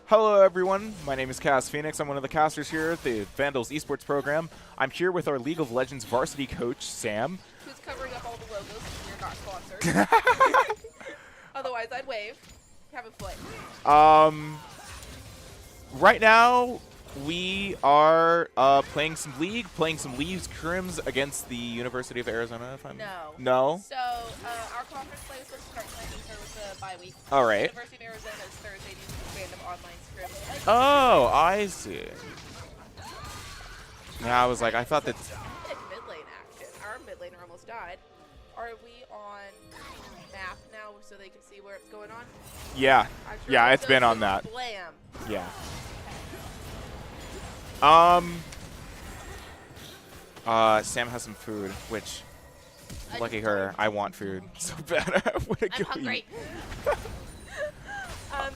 Hello, everyone. My name is Cass Phoenix. I'm one of the casters here at the Vandals esports program. I'm here with our League of Legends varsity coach, Sam. Who's covering up all the logos because we're not sponsored. Otherwise, I'd wave. Have a foot. Right now, we are playing some League scrims against the University of Arizona. If I'm no. So our conference play was supposed to start tonight, so it was a bye week. All right. University of Arizona is Thursday due to random online scrims. Oh, I see. Yeah, I was like, I thought that. Mid lane action. Our mid laner almost died. Are we on map now so they can see where it's going on? Yeah. Sure Yeah, it's been on that. Blam. Yeah. Sam has some food, which, lucky her, I want food so bad. I want to I'm go hungry. eat.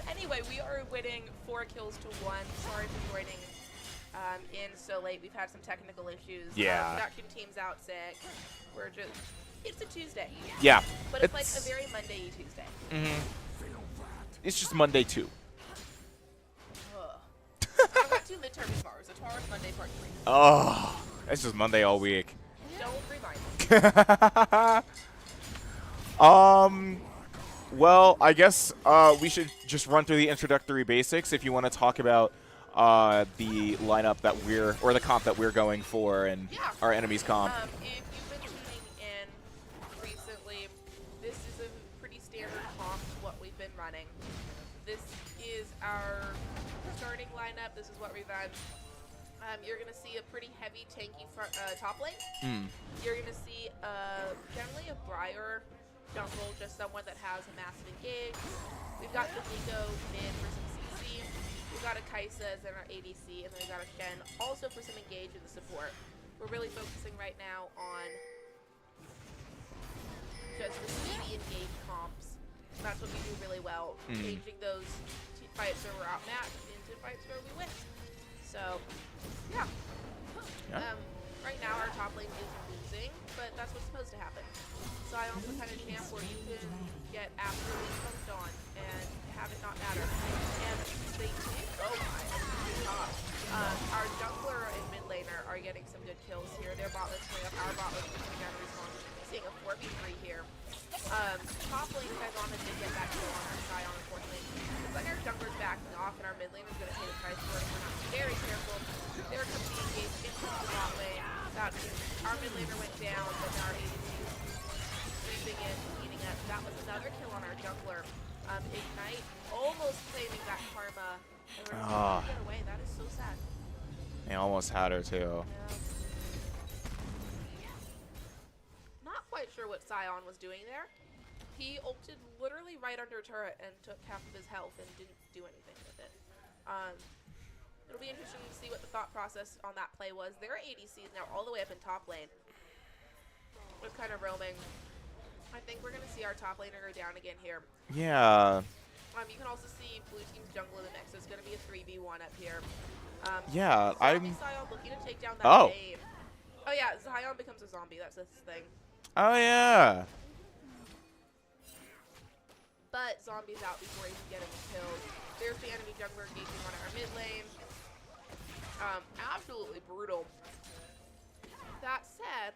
Anyway, we are winning 4 kills to 1. Sorry for joining in so late. We've had some technical issues. Yeah. Our production team's out sick. We're just, it's a Tuesday. Yeah. But it's like a very Monday-y Tuesday. Mm-hmm. It's just Monday too. I've got 2 midterms tomorrow, so tomorrow's Monday part 3. Oh, it's just Monday all week. Don't remind me. Well, I guess we should just run through the introductory basics if you want to talk about the lineup that or the comp that we're going for and our enemy's comp. If you've been tuning in recently, this is a pretty standard comp to what we've been running. This is our starting lineup. This is what we've done. You're going to see a pretty heavy, tanky top lane. You're going to see generally a Briar jungle, just someone that has a massive engage. We've got the Nico mid for some CC. We've got a Kaisa as in our ADC, and then we've got a Shen also for some engage in the support. We're really focusing right now on just the speedy engage comps. That's what we do really well, changing those fights where we're outmatched into fights where we win. So, yeah. Right now our top lane is losing, but that's what's supposed to happen. So I also kind of champ where you can get absolutely pumped on and have it not matter. And they do, oh my gosh. Our jungler and mid laner are getting some good kills here. Their bot lane's coming up, our bot lane's coming down in response. Seeing a 4v3 here. Top lane Saigon did get that kill on our Sion, unfortunately. Looks like our jungler's backing off and our mid laner's going to pay the price for it if we're not very careful. They're coming to engage into the bot lane. Our mid laner went down, but now our ADC creeping in, eating up. That was another kill on our jungler. Ignite almost claiming that karma. And we're just get away. That is so sad. They almost had her too. Yeah. Not quite sure what Sion was doing there. He ulted literally right under a turret and took half of his health and didn't do anything with it. It'll be interesting to see what the thought process on that play was. Their ADC is now all the way up in top lane. It's kind of roaming. I think we're going to see our top laner go down again here. Yeah. You can also see blue team's jungle in the mix. So it's going to be a 3v1 up here. Yeah, Sion looking to take down that wave. Oh yeah, Zion becomes a zombie. That's this thing. Oh yeah. But zombie's out before he can get him killed. There's the enemy jungler engaging on our mid lane. Absolutely brutal. That said,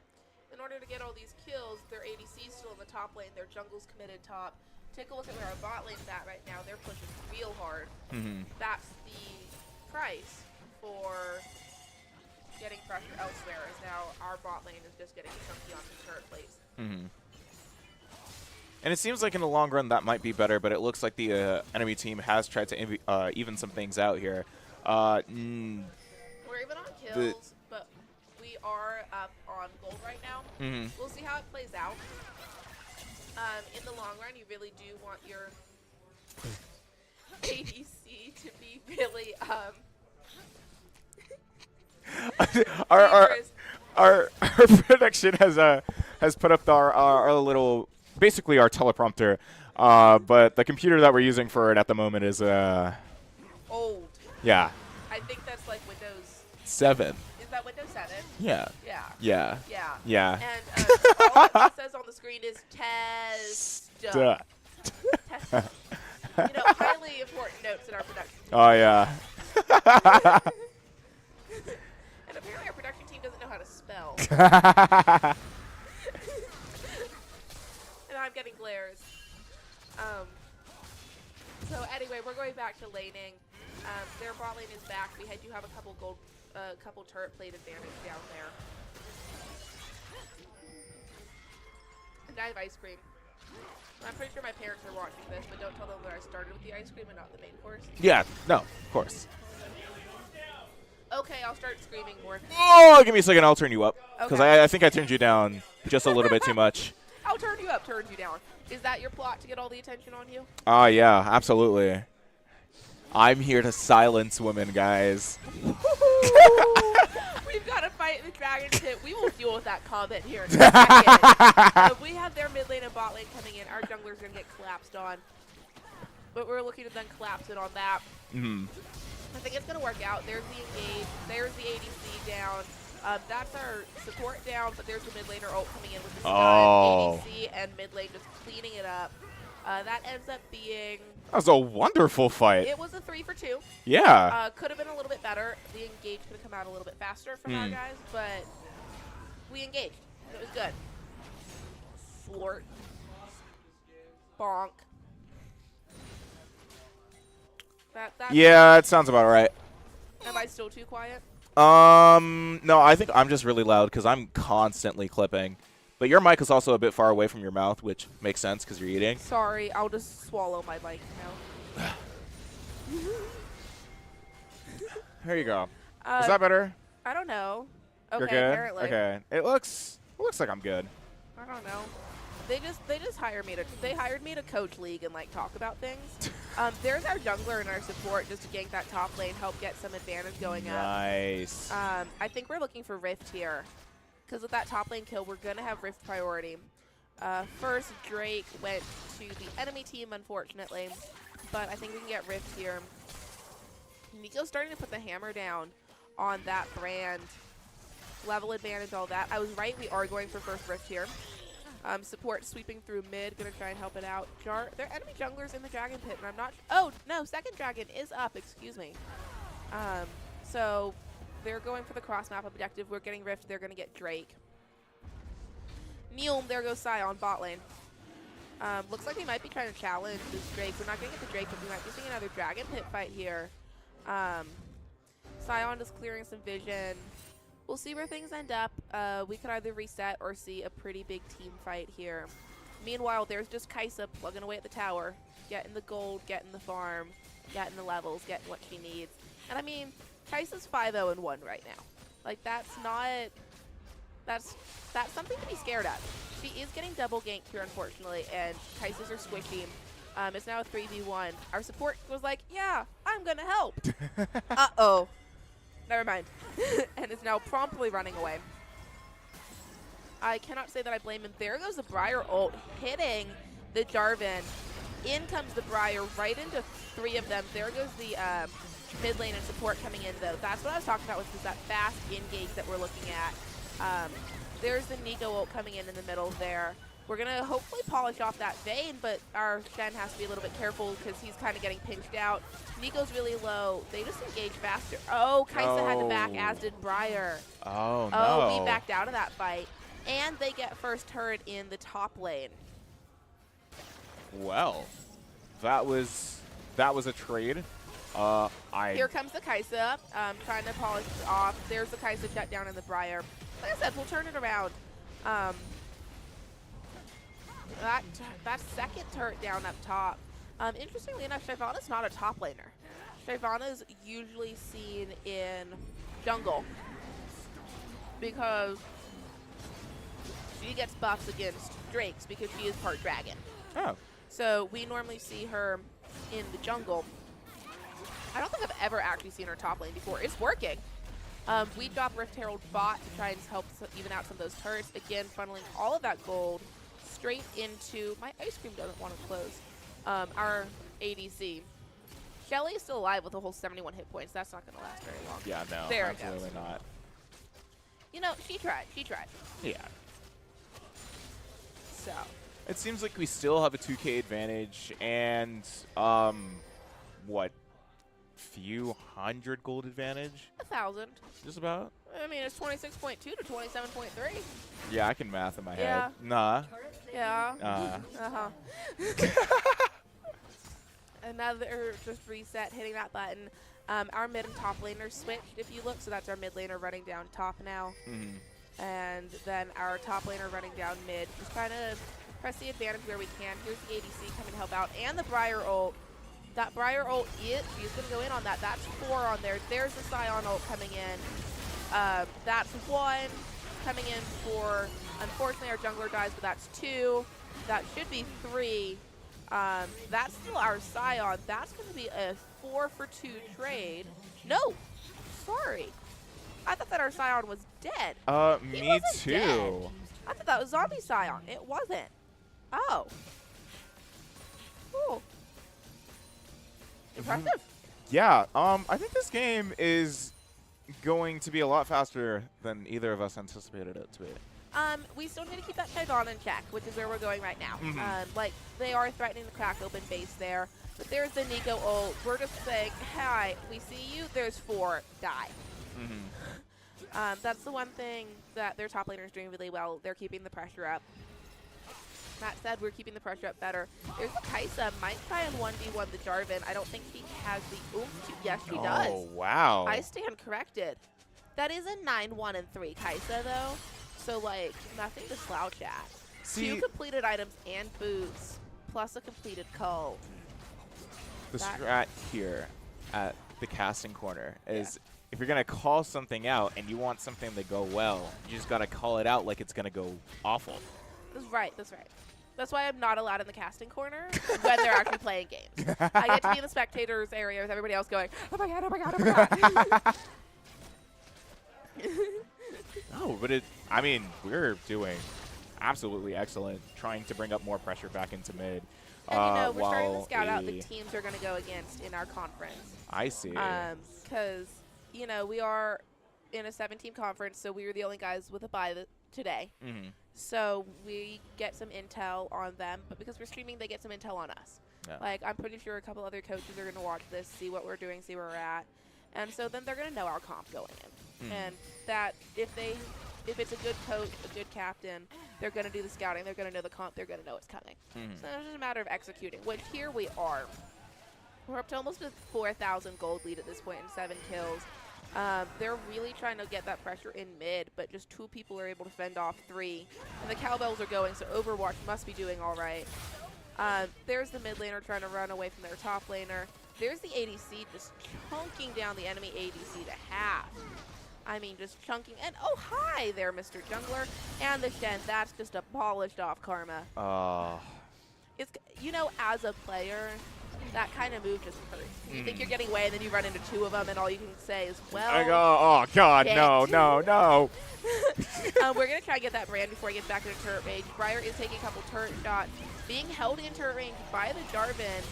in order to get all these kills, their ADC's still in the top lane, their jungle's committed top. Take a look at where our bot lane's at right now. They're pushing real hard. That's the price for getting pressure elsewhere, as now our bot lane is just getting chunky on some turret plates. And it seems like in the long run that might be better, but it looks like the enemy team has tried to even some things out here. We're even on kills, but we are up on gold right now. We'll see how it plays out. In the long run, you really do want your ADC to be really our production has put up our little, basically our teleprompter, but the computer that we're using for it at the moment is old. Yeah. I think that's like Windows 7. Is that Windows 7? Yeah. Yeah. Yeah. Yeah. Yeah. And all it says on the screen is test. Duh. Test. Highly important notes in our production Oh, yeah. And apparently our production team doesn't know how to spell. And I'm getting glares. So anyway, we're going back to laning. Their bot lane is back. We do have a couple turret plate advantage down there. And I have ice cream. I'm pretty sure my parents are watching this, but don't tell them that I started with the ice cream and not the main course. Yeah, no, of course. Okay, I'll start screaming more. Oh, give me a second. I'll turn you up. Because Okay. I think I turned you down just a little bit too much. I'll turn you up, turn you down. Is that your plot to get all the attention on you? Yeah, absolutely. I'm here to silence women, guys. We've got to fight the dragon pit. We will deal with that comment here in a second. We have their mid lane and bot lane coming in. Our jungler's going to get collapsed on. But we're looking to then collapse it on that. I think it's going to work out. There's the engage. There's the ADC down. That's our support down, but there's the mid laner ult coming in with the stun. ADC and mid lane just cleaning it up. That ends up being... That was a wonderful fight. It was a 3 for 2. Yeah. Could have been a little bit better. The engage could have come out a little bit faster from our guys, but we engaged. It was good. Flort. Bonk. Yeah, it sounds about right. Am I still too quiet? No, I think I'm just really loud because I'm constantly clipping. But your mic is also a bit far away from your mouth, which makes sense because you're eating. Sorry, I'll just swallow my mic now. There you go. Is that better? I don't know. Okay, You're good? apparently. Okay. It looks like I'm good. I don't know. They just hired me to coach League and like talk about things. There's our jungler and our support just to gank that top lane, help get some advantage going up. Nice. I think we're looking for Rift here. Because with that top lane kill, we're going to have Rift priority. First, Drake went to the enemy team, unfortunately. But I think we can get Rift here. Nico's starting to put the hammer down on that brand. Level advantage, all that. I was right, we are going for first Rift here. Support sweeping through mid, going to try and help it out. Their enemy jungler's in the dragon pit, and I'm not... Oh, no, second dragon is up, excuse me. So... They're going for the cross-map objective. We're getting Rift. They're going to get Drake. Neum, there goes Sion, bot lane. Looks like they might be trying to challenge this Drake. We're not going to get the Drake, but we might be seeing another Dragon Pit fight here. Sion is clearing some vision. We'll see where things end up. We could either reset or see a pretty big team fight here. Meanwhile, there's just Kaisa plugging away at the tower. Getting the gold, getting the farm, getting the levels, getting what she needs. And I mean... Kaisa's 5-0-1 right now. Like, that's something to be scared of. She is getting double ganked here, unfortunately, and Kaisa's are squishy. It's now a 3v1. Our support was like, yeah, I'm going to help. Uh-oh. Never mind. And is now promptly running away. I cannot say that I blame him. There goes the Briar ult, hitting the Jarvan. In comes the Briar right into 3 of them. There goes the... mid lane and support coming in, though. That's what I was talking about, was that fast engage that we're looking at. There's the Nico ult coming in the middle there. We're going to hopefully polish off that Vayne, but our Shen has to be a little bit careful because he's kind of getting pinched out. Nico's really low. They just engage faster. Oh, Kaisa had to back, as did Briar. Oh, no. Oh, we backed out of that fight. And they get first turret in the top lane. Well, that was a trade. Here comes the Kaisa, trying to polish it off. There's the Kaisa shut down in the Briar. Like I said, we'll turn it around. That second turret down up top. Interestingly enough, Shyvana's not a top laner. Shyvana's usually seen in jungle because she gets buffs against Drakes because she is part dragon. Oh. So we normally see her in the jungle. I don't think I've ever actually seen her top lane before. It's working. We drop Rift Herald bot to try and help even out some of those turrets. Again, funneling all of that gold straight into... My ice cream doesn't want to close. Our ADC. Shelly is still alive with a whole 71 hit points. That's not going to last very long. Yeah, no, there absolutely not. You know, she tried. She tried. Yeah. So. It seems like we still have a 2K advantage, and what? few hundred gold advantage. 1,000. Just about. I mean, it's 26.2 to 27.3. Yeah, I can math in my Yeah. head. Nah. Yeah. Another just reset, hitting that button. Our mid and top laners switched, if you look. So that's our mid laner running down top now. And then our top laner running down mid. Just trying to press the advantage where we can. Here's the ADC coming to help out. And the Briar ult. That Briar ult, she's going to go in on that. That's 4 on there. There's the Scion ult coming in. That's 1 coming in for, unfortunately, our jungler dies, but that's 2. That should be 3. That's still our Scion. That's going to be a 4-for-2 trade. No, sorry. I thought that our Scion was dead. Me too. Dead. I thought that was zombie Scion. It wasn't. Oh. Cool. Impressive. Yeah, I think this game is going to be a lot faster than either of us anticipated it to be. We still need to keep that Shyvana in check, which is where we're going right now. Like, they are threatening to crack open base there. But there's the Nico ult. We're just saying, hi, we see you. There's 4. Die. That's the one thing that their top laner is doing really well. They're keeping the pressure up. Matt said we're keeping the pressure up better. There's Kaisa. Might try and 1v1 the Jarvan. I don't think he has the oomph to. Yes, he does. Oh, wow. I stand corrected. That is a 9-1-3 Kaisa, though. So, like, nothing to slouch at. See, 2 completed items and boots, plus a completed cull. The strat here at the casting corner is if you're going to call something out and you want something to go well, you just got to call it out like it's going to go awful. That's right. That's right. That's why I'm not allowed in the casting corner when they're actually playing games. I get to be in the spectators area with everybody else going, oh my god, oh my god, oh my god. No, but I mean, we're doing absolutely excellent trying to bring up more pressure back into mid. And, we're starting to scout out the teams we're going to go against in our conference. I see. Because, we are in a 7-team conference, so we were the only guys with a bye today. So we get some intel on them, but because we're streaming, they get some intel on us. Yeah. Like, I'm pretty sure a couple other coaches are going to watch this, see what we're doing, see where we're at. And so then they're going to know our comp going in. And that if it's a good coach, a good captain, they're going to do the scouting, they're going to know the comp, they're going to know it's coming. So it's just a matter of executing, which here we are. We're up to almost a 4,000 gold lead at this point and 7 kills. They're really trying to get that pressure in mid, but just 2 people are able to fend off 3. And the cowbells are going, so Overwatch must be doing all right. There's the mid laner trying to run away from their top laner. There's the ADC just chunking down the enemy ADC to half. I mean, just chunking. And, oh, hi there, Mr. Jungler. And the Shen, that's just a polished off Karma. It's, as a player, that kind of move just hurts. You think you're getting away, and then you run into 2 of them, and all you can say is, well, oh, God, no. We're going to try and get that brand before he gets back into turret range. Briar is taking a couple turret shots, being held in turret range by the Jarvan,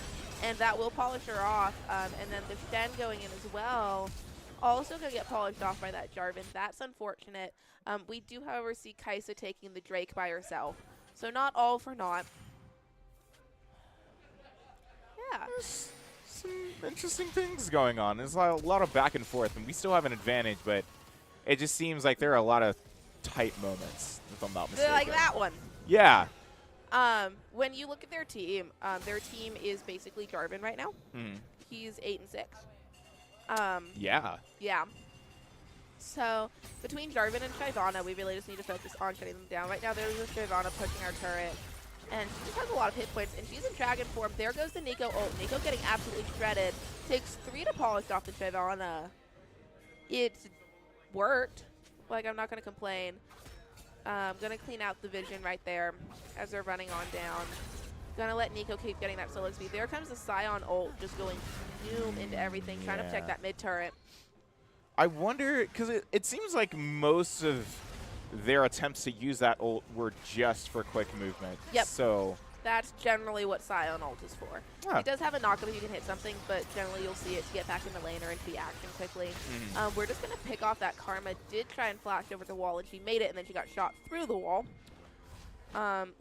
and that will polish her off. And then the Shen going in as well. Also going to get polished off by that Jarvan. That's unfortunate. We do, however, see Kaisa taking the Drake by herself. So not all for naught. Yeah. There's some interesting things going on. There's a lot of back and forth, and we still have an advantage, but it just seems like there are a lot of tight moments, if I'm not mistaken. Like that one. Yeah. When you look at their team is basically Jarvan right now. He's 8-6. Yeah. Yeah. So between Jarvan and Shyvana, we really just need to focus on shutting them down. Right now, there's a Shyvana pushing our turret, and she just has a lot of hit points, and she's in dragon form. There goes the Nico ult. Nico getting absolutely shredded. Takes 3 to polish off the Shyvana. It worked. Like, I'm not going to complain. I'm going to clean out the vision right there as they're running on down. Gonna let Nico keep getting that solo speed. There comes the Scion ult just going zoom into everything, trying to protect that mid turret. I wonder, because it seems like most of their attempts to use that ult were just for quick movement. Yep. So that's generally what Scion ult is for. Huh. It does have a knockup if you can hit something, but generally you'll see it to get back in the lane or into the action quickly. We're just gonna pick off that Karma. Did try and flash over the wall, and she made it, and then she got shot through the wall.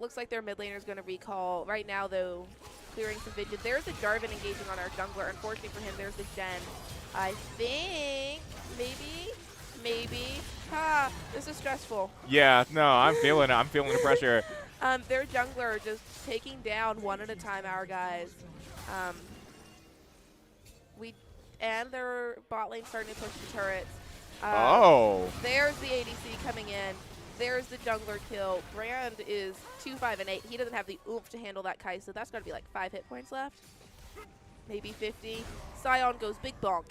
Looks like their mid laner is going to recall. Right now, though, clearing some vision. There's a Jarvan engaging on our jungler. Unfortunately for him, there's the Gen. I think maybe. Ha, this is stressful. Yeah, no, I'm feeling it. I'm feeling the pressure. Their jungler just taking down one at a time our guys. And their bot lane starting to push the turrets. There's the ADC coming in. There's the jungler kill. Brand is 2-5-8. He doesn't have the oomph to handle that Kai'Sa. That's got to be like 5 hit points left. Maybe 50. Sion goes big bonk.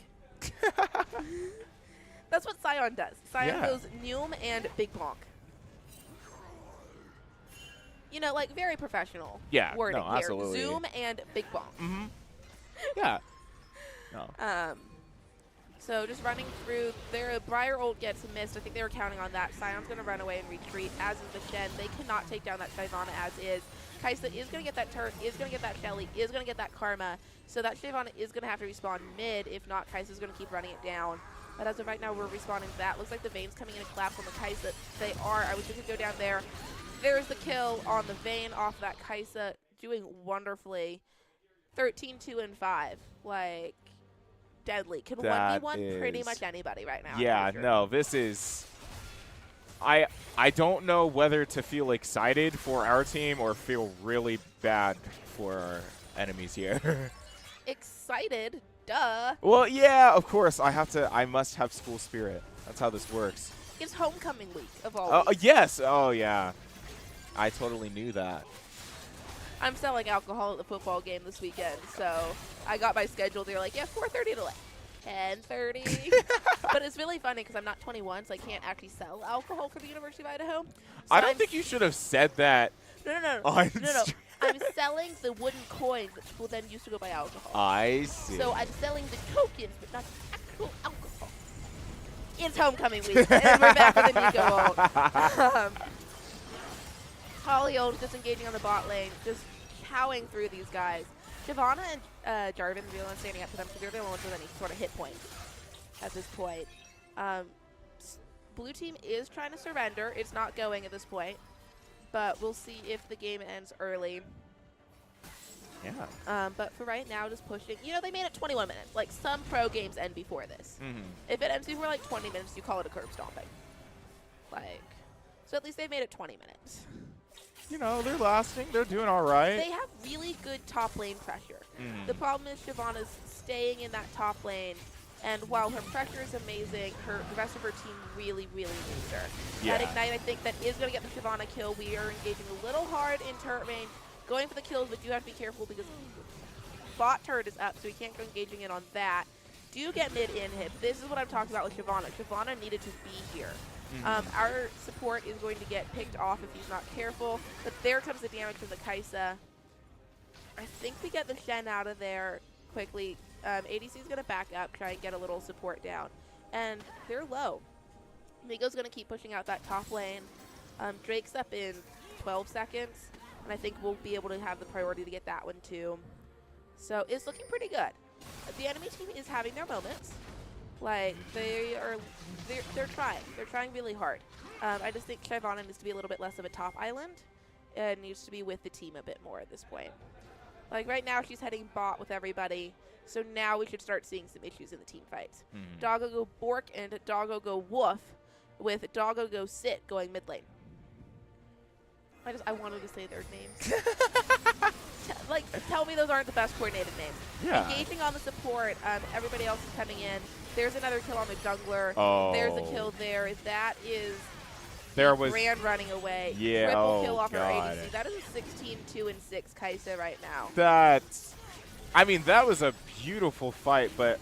That's what Sion does. Sion goes Neum and big bonk. You know, like very professional wording no, absolutely. here. Zoom and big bonk. Mm-hmm. Yeah. No. So just running through, their Briar ult gets missed. I think they were counting on that. Sion's going to run away and retreat, as is the Shen. They cannot take down that Shyvana as is. Kai'Sa is going to get that turret, is going to get that Shelly, is going to get that Karma. So that Shyvana is going to have to respawn mid. If not, Kai'Sa's going to keep running it down. But as of right now, we're respawning to that. Looks like the Vayne's coming in and collapse on the Kai'Sa. They are. I wish we could go down there. There's the kill on the Vayne off that Kai'Sa, doing wonderfully. 13, 2, and 5. Like, deadly. Can 1v1 pretty much anybody right now. Yeah, sure. No, this is... I don't know whether to feel excited for our team or feel really bad for our enemies here. Excited? Duh. Well, yeah, of course. I must have school spirit. That's how this works. It's homecoming week of all weeks. Yes. Oh, yeah. I totally knew that. I'm selling alcohol at the football game this weekend, so I got my schedule. They're like, yeah, 4:30 to like 10:30. But it's really funny because I'm not 21, so I can't actually sell alcohol for the University of Idaho. So I don't think you should have said that. No. I'm selling the wooden coins that people then used to go buy alcohol. I see. So I'm selling the tokens, but not the actual alcohol. It's homecoming week, and we're back with the Nico ult. Holly ult just engaging on the bot lane, just cowing through these guys. Shyvana and Jarvan are the only ones standing up to them because they're the only ones with any sort of hit points at this point. Blue team is trying to surrender. It's not going at this point, but we'll see if the game ends early. Yeah. But for right now, just pushing. You know, they made it 21 minutes. Like, some pro games end before this. Mm-hmm. If it ends before, like, 20 minutes, you call it a curb stomping. Like, so at least they've made it 20 minutes. You know, they're lasting. They're doing all right. They have really good top lane pressure. Mm. The problem is Shyvana's staying in that top lane, and while her pressure is amazing, the rest of her team really, really needs her. Yeah. That Ignite, I think, that is going to get the Shyvana kill. We are engaging a little hard in turret range, going for the kills, but do have to be careful because bot turret is up, so we can't go engaging in on that. Do get mid inhib. This is what I'm talking about with Shyvana. Shyvana needed to be here. Our support is going to get picked off if he's not careful, but there comes the damage from the Kai'Sa. I think we get the Shen out of there quickly. ADC is going to back up, try and get a little support down. And they're low. Migo's going to keep pushing out that top lane. Drake's up in 12 seconds, and I think we'll be able to have the priority to get that one too. So it's looking pretty good. The enemy team is having their moments. Like, they're trying. They're trying really hard. I just think Shyvana needs to be a little bit less of a top island and needs to be with the team a bit more at this point. Like, right now, she's heading bot with everybody, so now we should start seeing some issues in the team fights. Doggo go Bork and Doggo go Woof, with Doggo go Sit going mid lane. I wanted to say their names. Tell me those aren't the best coordinated names. Yeah. Engaging on the support, everybody else is coming in. There's another kill on the jungler. Oh. There's a kill there. That is Brand running away. Yeah, Triple kill off our ADC. That is a 16, 2, and 6 Kai'Sa right now. That was a beautiful fight, but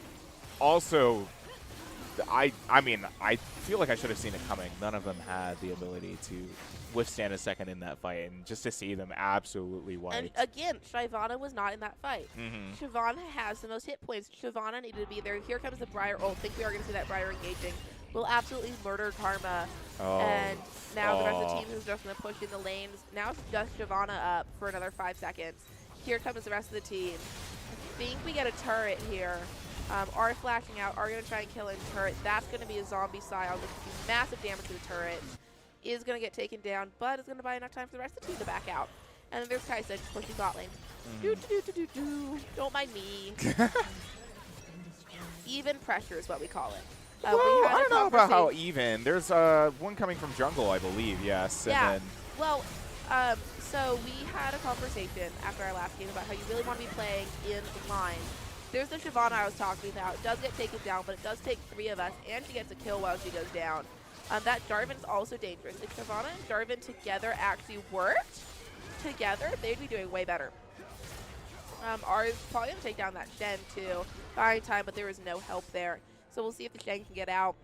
also, I feel like I should have seen it coming. None of them had the ability to withstand a second in that fight, and just to see them absolutely wiped. And again, Shyvana was not in that fight. Shyvana has the most hit points. Shyvana needed to be there. Here comes the Briar ult. I think we are going to see that Briar engaging. We'll absolutely murder Karma. And now the rest of the team is just going to push in the lanes. Now it's just Shyvana up for another 5 seconds. Here comes the rest of the team. I think we get a turret here. Are flashing out, are going to try and kill in turret. That's going to be a zombie Scion, which will do massive damage to the turret. Is going to get taken down, but it's going to buy enough time for the rest of the team to back out. And then there's Kai'Sa just pushing bot lane. Don't mind me. Even pressure is what we call it. Well, we had I a don't know about how conversation- even. There's one coming from jungle, I believe. Yes. Yeah. And then Well, so we had a conversation after our last game about how you really want to be playing in line. There's the Shyvana I was talking about. It does get taken down, but it does take 3 of us, and she gets a kill while she goes down. That Jarvan's also dangerous. If Shyvana and Jarvan together actually worked together, they'd be doing way better. Ours probably going to take down that Shen too. Buying time, but there is no help there. So we'll see if the Shen can get out.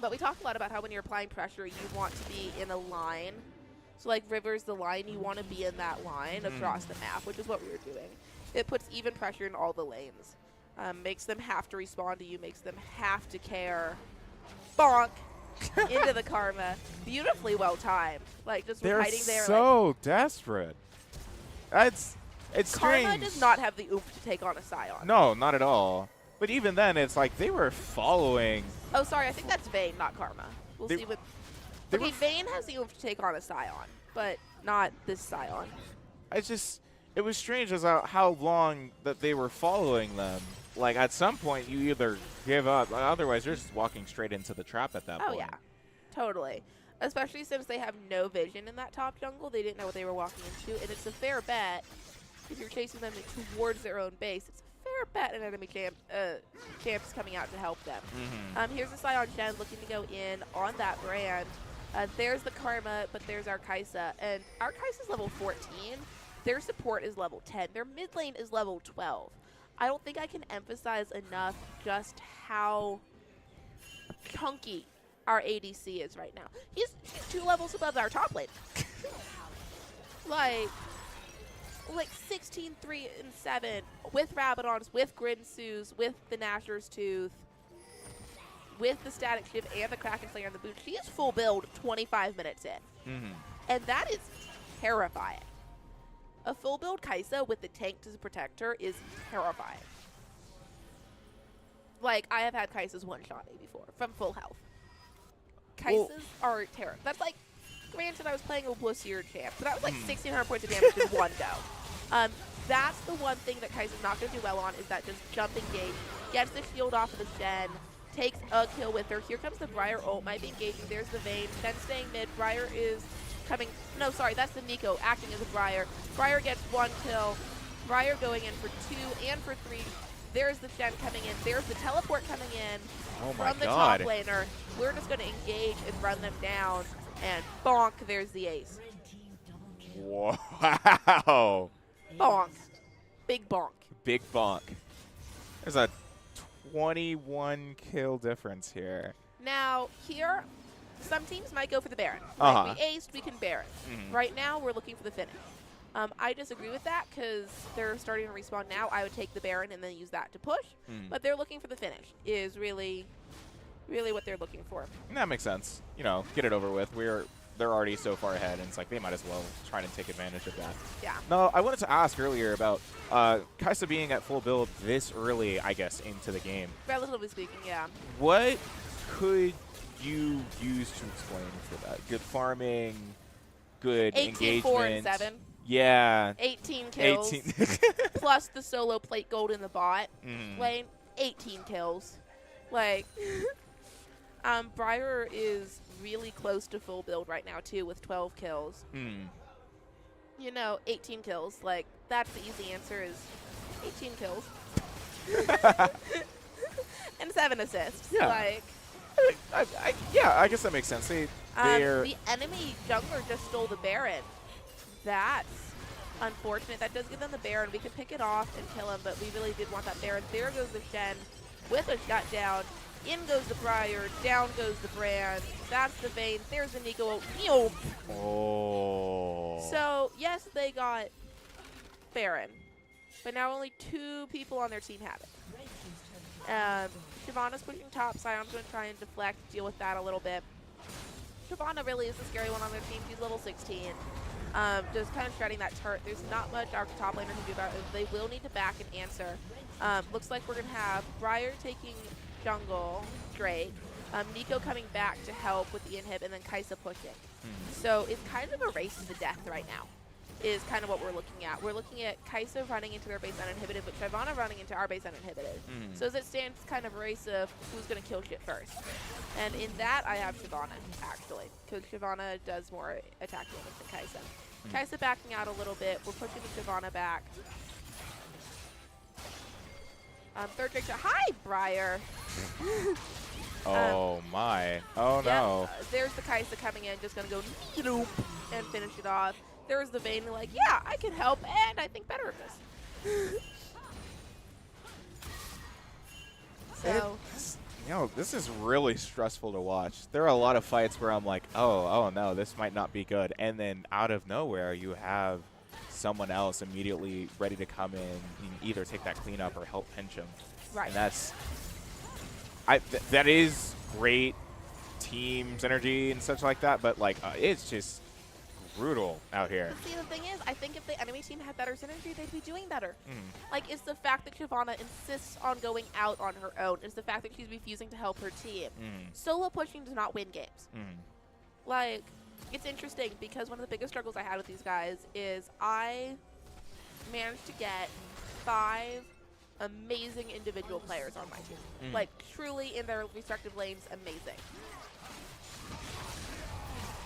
But we talked a lot about how when you're applying pressure, you want to be in a line. So like River's the line, you want to be in that line across the map, which is what we were doing. It puts even pressure in all the lanes. Makes them have to respond to you, makes them have to care. Bonk! Into the Karma. Beautifully well timed. Like just they're hiding there. so like, desperate. It's Karma strange. does not have the oomph to take on a Scion. No, not at all. But even then, it's like they were following. Oh, sorry. I think that's Vayne, not Karma. We'll They- see what. they Okay, were Vayne has the oomph to take on a Scion, but not this Scion. It was strange as how long that they were following them. Like at some point, you either give up, otherwise you're just walking straight into the trap at that Oh point. yeah, totally. Especially since they have no vision in that top jungle, they didn't know what they were walking into, and it's a fair bet if you're chasing them towards their own base. It's a fair bet an enemy champ is coming out to help them. Here's the Scion Shen looking to go in on that brand. There's the Karma, but there's our Kai'Sa, and our Kai'Sa's level 14. Their support is level 10. Their mid lane is level 12. I don't think I can emphasize enough just how chunky our ADC is right now. He's 2 levels above our top lane. like 16, 3, and 7 with Rabadons, with Grinsu's, with the Nashor's Tooth, with the Static Shiv and the Kraken Slayer on the boot. She is full build 25 minutes in. And that is terrifying. A full build Kai'Sa with the tank to protect her is terrifying. Like, I have had Kai'Sa's one-shot me before from full health. Kai'Sas are terrible. That's like, granted, I was playing a wussier champ, but that was like 1,600 points of damage in one go. That's the one thing that Kai'Sa's not going to do well on, is that just jump engage, gets the shield off of the Shen, takes a kill with her. Here comes the Briar ult, might be engaging. There's the Vayne. Shen staying mid. Briar is coming. No, sorry, that's the Nico acting as a Briar. Briar gets 1 kill. Briar going in for 2 and for 3. There's the Shen coming in. There's the teleport coming in from the top laner. We're just going to engage and run them down. And bonk, there's the ace. Wow. Bonk. Big bonk. Big bonk. There's a 21 kill difference here. Now, here, some teams might go for the Baron. Like, we aced, we can Baron. Right now, we're looking for the finish. I disagree with that because they're starting to respawn now. I would take the Baron and then use that to push. But they're looking for the finish is really what they're looking for. And that makes sense. You know, get it over with. They're already so far ahead, and it's like they might as well try to take advantage of that. Yeah. No, I wanted to ask earlier about Kai'Sa being at full build this early, I guess, into the game. Relatively speaking, yeah. What could you use to explain for that? Good farming, good 18, engagement. 4, and 7. Yeah. 18 kills. 18. Plus the solo plate gold in the bot lane. 18 kills. Like, Briar is really close to full build right now, too, with 12 kills. You know, 18 kills. Like, that's the easy answer is 18 kills. And 7 assists. Yeah. Like, I guess that makes sense. the enemy jungler just stole the Baron. That's unfortunate. That does give them the Baron. We can pick it off and kill him, but we really did want that Baron. There goes the Shen with a shutdown. In goes the Briar. Down goes the Brand. That's the Vayne. There's the Nico. Oh. So, yes, they got Baron, but now only 2 people on their team have it. Shyvana's pushing top. Sion's going to try and deflect, deal with that a little bit. Shyvana really is the scary one on their team. She's level 16. Just kind of shredding that turret. There's not much our top laner can do about it. They will need to back and answer. Looks like we're going to have Briar taking jungle, Drake, Nico coming back to help with the inhib, and then Kai'Sa pushing. So it's kind of a race to the death right now. is kind of what we're looking at. We're looking at Kai'Sa running into their base uninhibited, but Shyvana running into our base uninhibited. So as it stands, kind of a race of who's going to kill shit first. And in that, I have Shyvana, actually, because Shyvana does more attack damage than Kai'Sa. Kai'Sa backing out a little bit. We're pushing the Shyvana back. Third Drake shot. Hi, Briar. Oh my. Oh no. There's the Kai'Sa coming in, just going to go nope and finish it off. There's the Vayne like, yeah, I can help, and I think better of this. So, this is really stressful to watch. There are a lot of fights where I'm like, oh no, this might not be good. And then out of nowhere, you have someone else immediately ready to come in and either take that cleanup or help pinch him. right. And that's, that is great team synergy and such like that, but like, it's just brutal out here. But see, the thing is, I think if the enemy team had better synergy, they'd be doing better. Like, it's the fact that Shyvana insists on going out on her own. It's the fact that she's refusing to help her team. Solo pushing does not win games. Like, it's interesting because one of the biggest struggles I had with these guys is I managed to get 5 amazing individual players on my team. Like, truly in their respective lanes, amazing.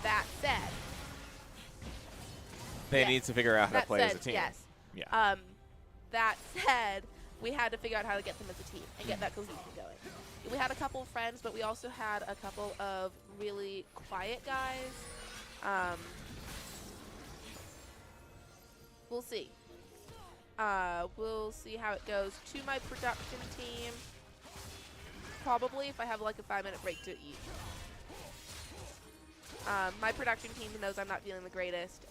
That said, They need to figure out how to play as a team. Yes. Yeah. That said, we had to figure out how to get them as a team and get that cohesion going. We had a couple of friends, but we also had a couple of really quiet guys. We'll see. We'll see how it goes. To my production team, probably if I have like a 5-minute break to eat. My production team knows I'm not feeling the greatest.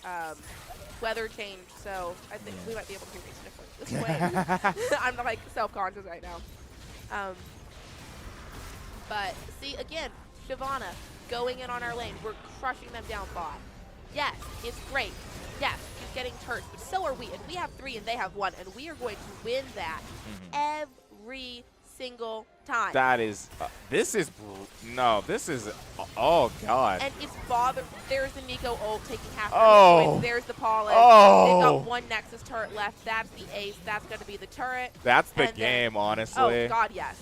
Weather change, so I think we might be able to hear me sniffling at this point. I'm like self-conscious right now. But see, again, Shyvana going in on our lane. We're crushing them down bot. Yes, it's great. Yes, she's getting turns, but so are we. And we have 3 and they have 1, and we are going to win that every single time. That is, this is, oh god. And it's there's the Nico ult taking half Oh. There's the Paulin. Oh. They've got 1 Nexus turret left. That's the ace. That's going to be the turret. That's the And then- game, honestly. Oh, God, yes.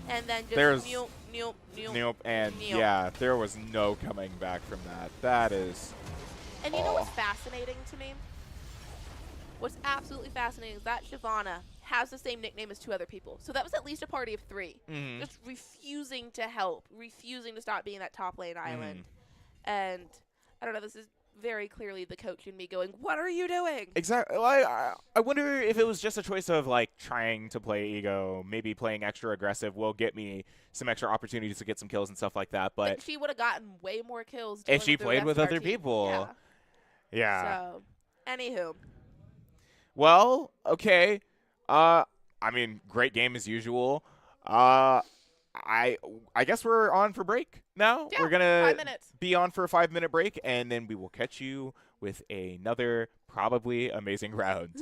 And then just There's- nope. Nope, and Nope. yeah, there was no coming back from that. That is, And you know what's fascinating to me? What's absolutely fascinating is that Shyvana has the same nickname as 2 other people. So that was at least a party of 3. Just refusing to help, refusing to stop being that top lane island. And I don't know, this is very clearly the coach in me going, what are you doing? exactly. I wonder if it was just a choice of like trying to play ego, maybe playing extra aggressive will get me some extra opportunities to get some kills and stuff like that. But she would have gotten way more kills if she dealing played the with rest of other our team. people, yeah. So, anywho. Well, okay. I mean, great game as usual. I guess we're on for break now. Yeah, we're gonna 5 minutes. be on for a 5-minute break, and then we will catch you with another probably amazing round.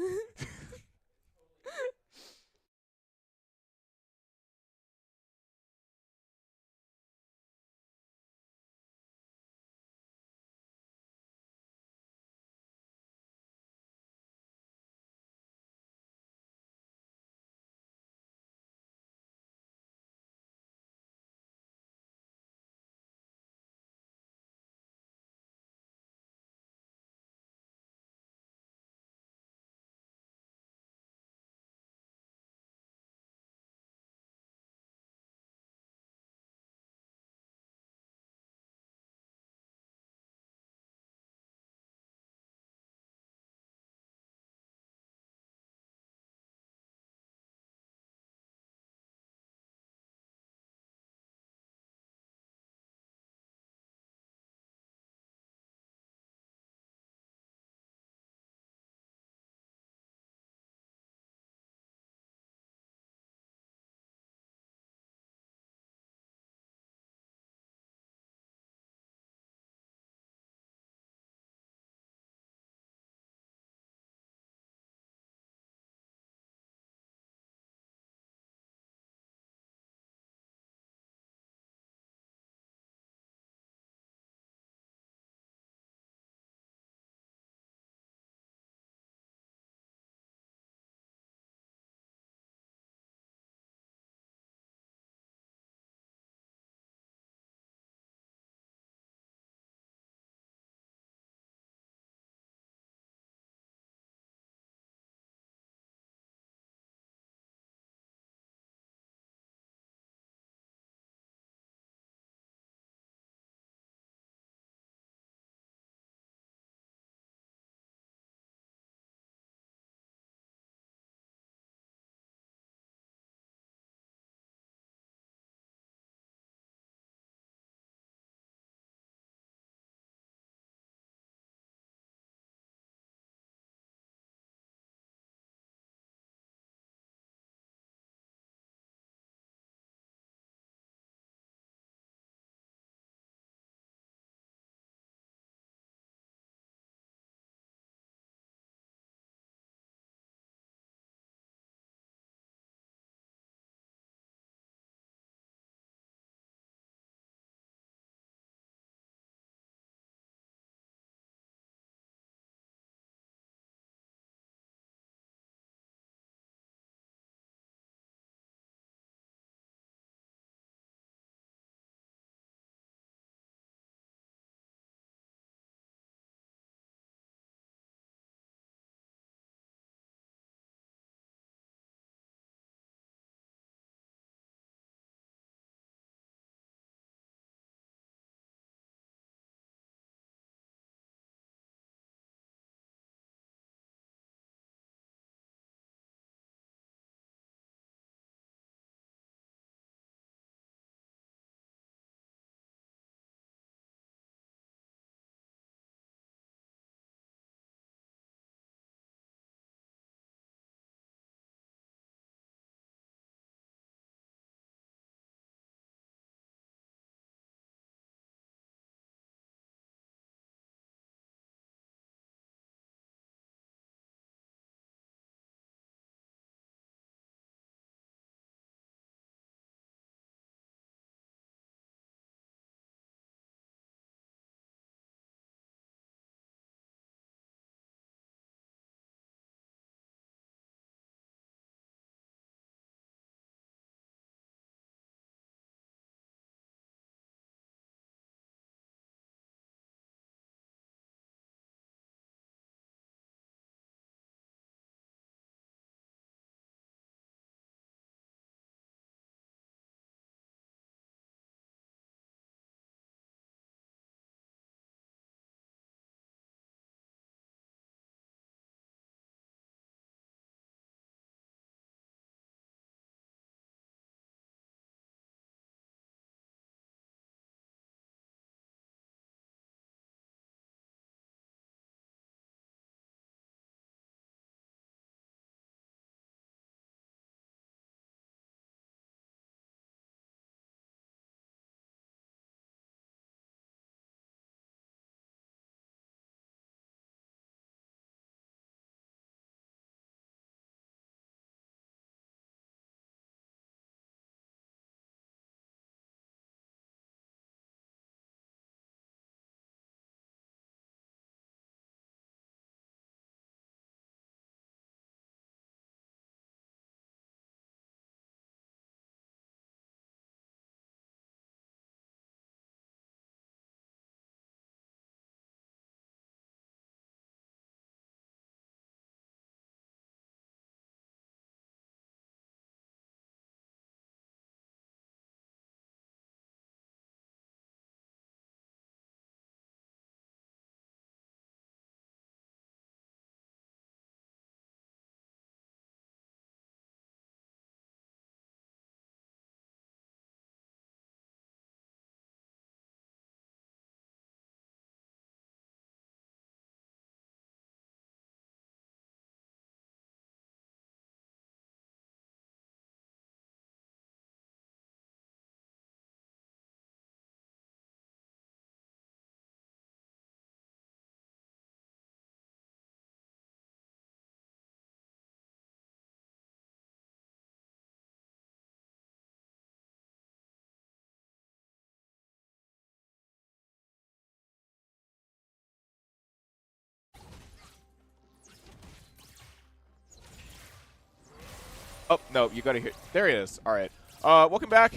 Oh, no, you got to hear. There he is. All right. Welcome back.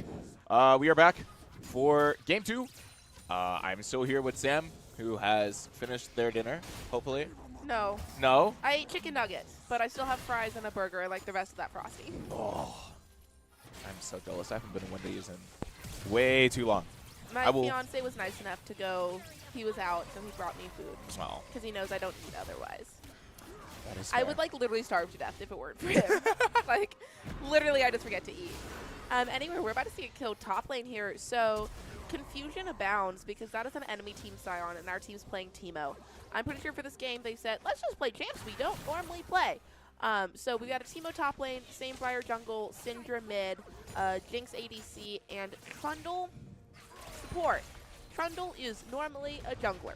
We are back for game 2. I'm still here with Sam, who has finished their dinner, hopefully. No. No? I ate chicken nuggets, but I still have fries and a burger like the rest of that Frosty. Oh, I'm so jealous. I haven't been in Wendy's in way too long. My fiance was nice enough to go. He was out, so he brought me food. Oh. Because he knows I don't eat otherwise. That is I fair. would like literally starve to death if it weren't for him. Like, literally, I just forget to eat. Anyway, we're about to see a kill top lane here. So, confusion abounds because that is an enemy team Scion, and our team's playing Teemo. I'm pretty sure for this game they said, let's just play champs we don't normally play. So we got a Teemo top lane, Sanebriar jungle, Syndra mid, Jinx ADC, and Trundle support. Trundle is normally a jungler.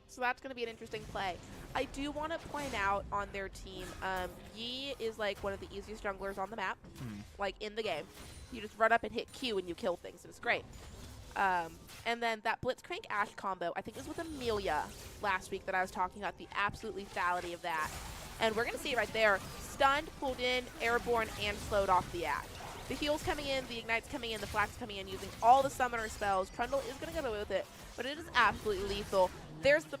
So that's going to be an interesting play. I do want to point out on their team, Yi is like one of the easiest junglers on the map, like in the game. You just run up and hit Q and you kill things, and it's great. And then that Blitzcrank Ashe combo, I think it was with Amelia last week that I was talking about the absolute lethality of that. And we're going to see it right there. Stunned, pulled in, airborne, and slowed off the Ashe. The heal's coming in, the ignite's coming in, the flak's coming in, using all the summoner spells. Trundle is going to get away with it, but it is absolutely lethal. There's the...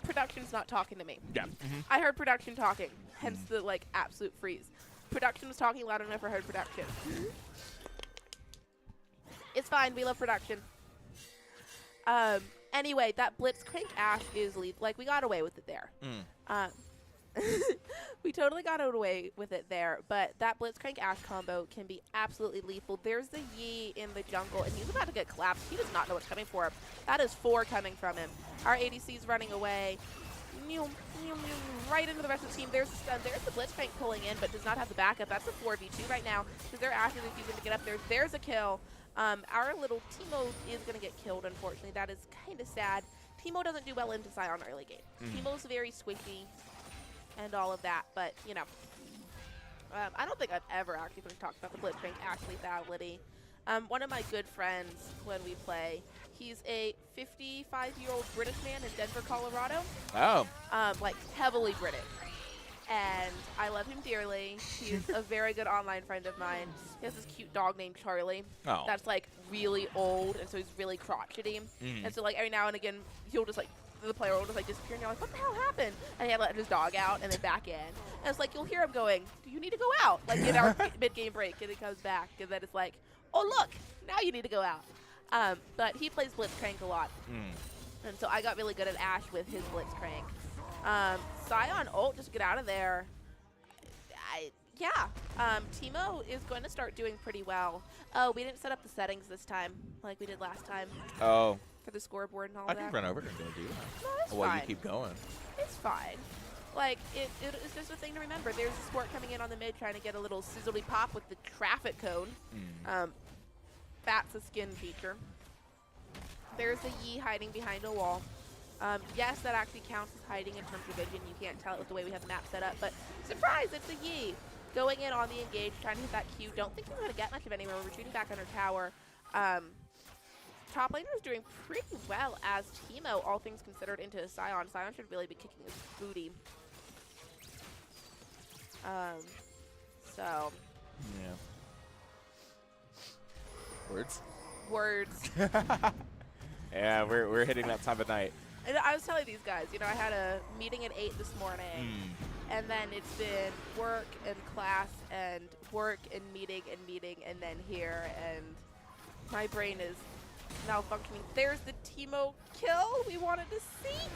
Production's not talking to me. Yeah. I heard production talking, hence the, like, absolute freeze. Production was talking loud enough I heard production. It's fine, we love production. Anyway, that Blitzcrank Ashe is lethal. Like, we got away with it there. We totally got away with it there, but that Blitzcrank Ashe combo can be absolutely lethal. There's the Yi in the jungle, and he's about to get collapsed. He does not know what's coming for him. That is 4 coming from him. Our ADC's running away. Right into the rest of the team. There's the stun. There's the Blitzcrank pulling in, but does not have the backup. That's a 4v2 right now, because their Ashe is refusing to get up there. There's a kill. Our little Teemo is going to get killed, unfortunately. That is kind of sad. Teemo doesn't do well into Scion early game. Teemo's very squishy and all of that, but, you know. I don't think I've ever actually talked about the Blitzcrank Ashe lethality. One of my good friends, when we play, he's a 55-year-old British man in Denver, Colorado. Oh. Like, heavily British. And I love him dearly. He's a very good online friend of mine. He has this cute dog named Charlie. Oh. That's, like, really old, and so he's really crotchety. And so, like, every now and again, he'll just, like, the player will just, like, disappear, and you're like, what the hell happened? And he let his dog out and then back in. And it's like, you'll hear him going, do you need to go out? Like, in our mid-game break, and he comes back, and then it's like, oh, look, now you need to go out. But he plays Blitzcrank a lot. And so I got really good at Ashe with his Blitzcrank. Scion ult, just get out of there. Teemo is going to start doing pretty well. Oh, we didn't set up the settings this time like we did last time. Oh. For the scoreboard and all I that. can run over and go do that. No, that's While fine. you keep going. It's fine. Like, it's just a thing to remember. There's a sport coming in on the mid trying to get a little sizzly pop with the traffic cone. That's a skin feature. There's a Yi hiding behind a wall. Yes, that actually counts as hiding in terms of vision. You can't tell it with the way we have the map set up, but surprise, it's a Yi. Going in on the engage, trying to hit that Q. Don't think we're going to get much of anywhere. We're retreating back under tower. Top laner is doing pretty well as Teemo, all things considered, into Scion. Scion should really be kicking his booty. So. Yeah. Words? Words. Yeah, we're hitting that time of night. And I was telling these guys, you know, I had a meeting at 8 this morning, and then it's been work and class and work and meeting, and then here, and my brain is malfunctioning. There's the Teemo kill we wanted to see.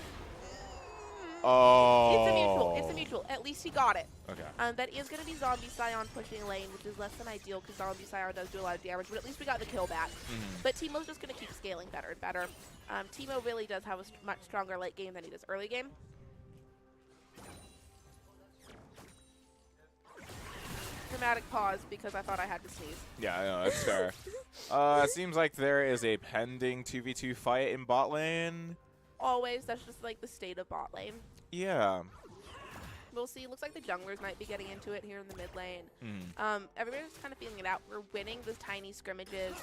Oh. It's a mutual. At least he got it. Okay. That is going to be Zombie Scion pushing lane, which is less than ideal because Zombie Scion does do a lot of damage, but at least we got the kill back. But Teemo's just going to keep scaling better and better. Teemo really does have a much stronger late game than he does early game. Dramatic pause because I thought I had to sneeze. Yeah, I know, that's fair. It seems like there is a pending 2v2 fight in bot lane. Always, that's just like the state of bot lane. Yeah. We'll see. Looks like the junglers might be getting into it here in the mid lane. Everybody's kind of feeling it out. We're winning those tiny scrimmages.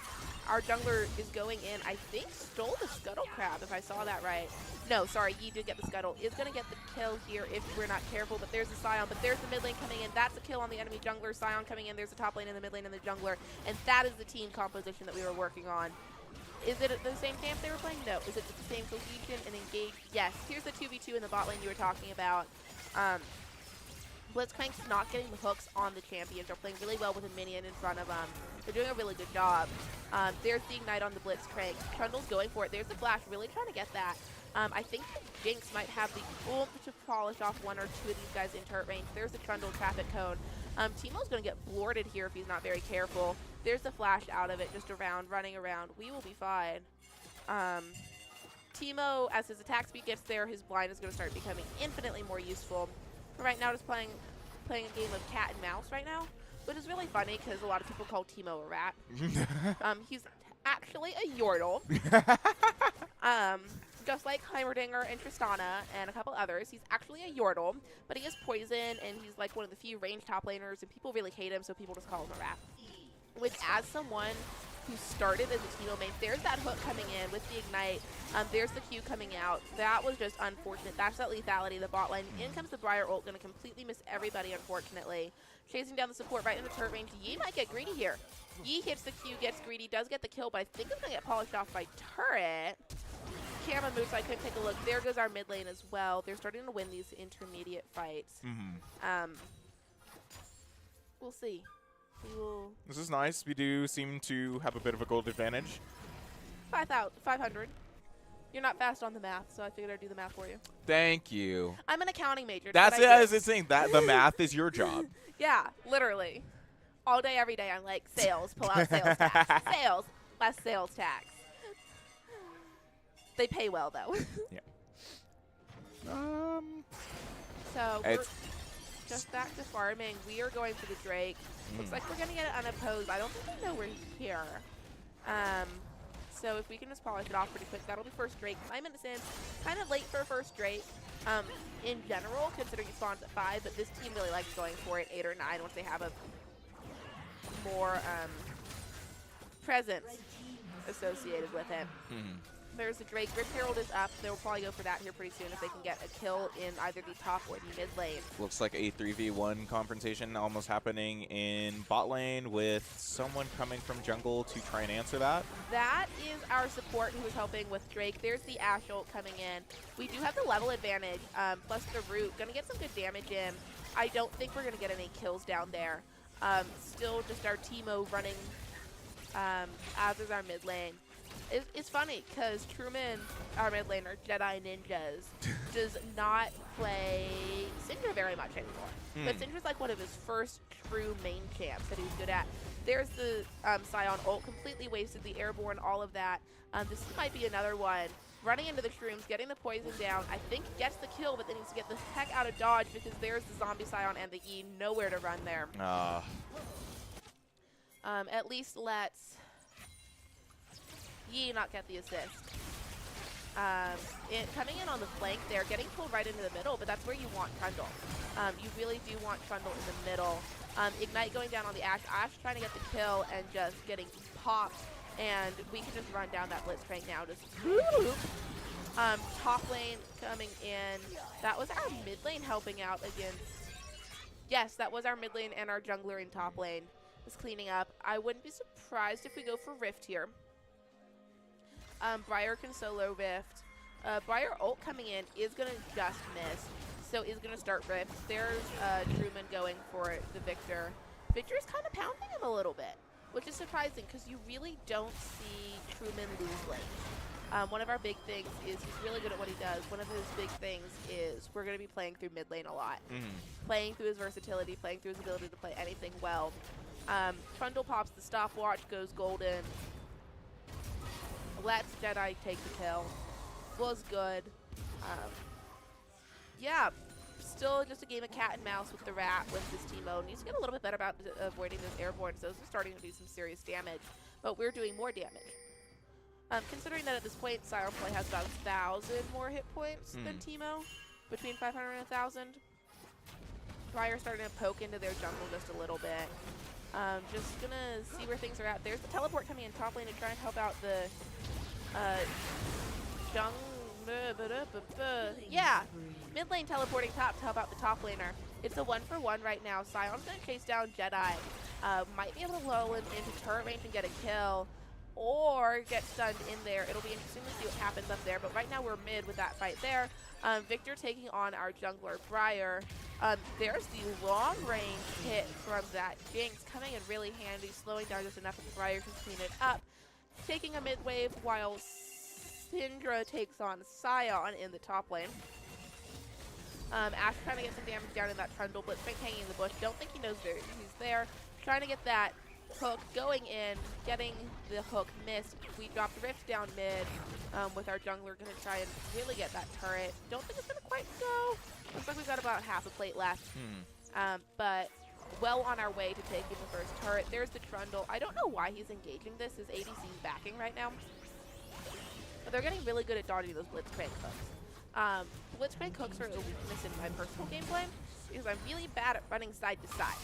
Our jungler is going in. I think stole the Scuttle Crab, if I saw that right. No, sorry, Yi did get the Scuttle. Is going to get the kill here if we're not careful. But there's the Scion. But there's the mid lane coming in. That's a kill on the enemy jungler. Scion coming in. There's the top lane and the mid lane and the jungler. And that is the team composition that we were working on. Is it the same camp they were playing? No. Is it the same cohesion and engage? Yes. Here's the 2v2 in the bot lane you were talking about. Blitzcrank's not getting the hooks on the champions. They're playing really well with a minion in front of them. They're doing a really good job. There's the Ignite on the Blitzcrank. Trundle's going for it. There's the Flash, really trying to get that. I think the Jinx might have the oomph to polish off one or two of these guys in turret range. There's the Trundle traffic cone. Teemo's going to get boarded here if he's not very careful. There's the Flash out of it, just around, running around. We will be fine. Teemo, as his attack speed gets there, his blind is going to start becoming infinitely more useful. But right now, just playing a game of cat and mouse right now, which is really funny because a lot of people call Teemo a rat. He's actually a Yordle. Just like Heimerdinger and Tristana and a couple others, he's actually a Yordle, but he is poison, and he's like one of the few range top laners, and people really hate him, so people just call him a rat. Which, as someone who started as a Teemo main, there's that hook coming in with the Ignite. There's the Q coming out. That was just unfortunate. That's that lethality of the bot lane. In comes the Briar ult, going to completely miss everybody, unfortunately. Chasing down the support right into turret range. Yi might get greedy here. Yi hits the Q, gets greedy, does get the kill, but I think it's going to get polished off by turret. Camera moves, so I couldn't take a look. There goes our mid lane as well. They're starting to win these intermediate fights. We'll see. This is nice. We do seem to have a bit of a gold advantage. 500. You're not fast on the math, so I figured I'd do the math for you. Thank you. I'm an accounting major. That's it. I was saying that the math is your job. Yeah, literally. All day, every day, I'm like, sales, pull out sales tax. Sales, less sales tax. They pay well, though. Yeah. So we're just back to farming. We are going for the Drake. Looks like we're going to get it unopposed. I don't think they know we're here. So if we can just polish it off pretty quick, that'll be first Drake. 5 minutes in. Kind of late for a first Drake. In general, considering it spawns at 5, but this team really likes going for it 8 or 9 once they have a more presence associated with it. There's the Drake. Rift Herald is up. They'll probably go for that here pretty soon if they can get a kill in either the top or the mid lane. Looks like a 3v1 confrontation almost happening in bot lane with someone coming from jungle to try and answer that. That is our support who is helping with Drake. There's the Ashe ult coming in. We do have the level advantage, plus the root. Going to get some good damage in. I don't think we're going to get any kills down there. Still just our Teemo running as is our mid lane. It's funny because Truman, our mid laner, Jedi Ninjas, does not play Syndra very much anymore. But Syndra's like one of his first true main champs that he was good at. There's the Scion ult, completely wasted the airborne, all of that. This might be another one. Running into the shrooms, getting the poison down. I think gets the kill, but then needs to get the heck out of dodge because there's the zombie Scion and the E. Nowhere to run there. At least let's Yi not get the assist. Coming in on the flank there, getting pulled right into the middle, but that's where you want Trundle. You really do want Trundle in the middle. Ignite going down on the Ashe. Ashe trying to get the kill and just getting popped, and we can just run down that Blitzcrank now. Just whoop. Top lane coming in. That was our mid lane helping out against. Yes, that was our mid lane and our jungler in top lane was cleaning up. I wouldn't be surprised if we go for Rift here. Briar can solo Rift. Briar ult coming in is going to just miss, so is going to start Rift. There's Truman going for the Victor. Victor's kind of pounding him a little bit, which is surprising because you really don't see Truman lose lane. One of our big things is he's really good at what he does. One of his big things is we're going to be playing through mid lane a lot. Playing through his versatility, playing through his ability to play anything well. Trundle pops the stopwatch, goes golden. Let's Jedi take the kill. Was good. Yeah, still just a game of cat and mouse with the rat with this Teemo. Needs to get a little bit better about avoiding those airborne. So those are starting to do some serious damage, but we're doing more damage. Considering that at this point, Scion probably has about 1,000 more hit points than Teemo, between 500 and 1,000. Briar starting to poke into their jungle just a little bit. Just gonna see where things are at. There's the teleport coming in top lane to try and help out the yeah, mid lane teleporting top to help out the top laner. It's a 1-for-1 right now. Sion's gonna chase down Jedi. Might be able to lull him into turret range and get a kill, or get stunned in there. It'll be interesting to see what happens up there. But right now we're mid with that fight there. Victor taking on our jungler Briar. There's the long range hit from that Jinx coming in really handy, slowing down just enough of Briar to clean it up. Taking a mid wave while Syndra takes on Sion in the top lane. Ash trying to get some damage down in that Trundle, Blitzcrank hanging in the bush. Don't think he knows he's there. Trying to get that hook going in, getting the hook missed. We dropped Rift down mid with our jungler going to try and really get that turret. Don't think it's going to quite go. Looks like we've got about half a plate left. But well on our way to taking the first turret. There's the Trundle. I don't know why he's engaging this. His ADC's backing right now. But they're getting really good at dodging those Blitzcrank hooks. Blitzcrank hooks are a weakness in my personal gameplay because I'm really bad at running side to side.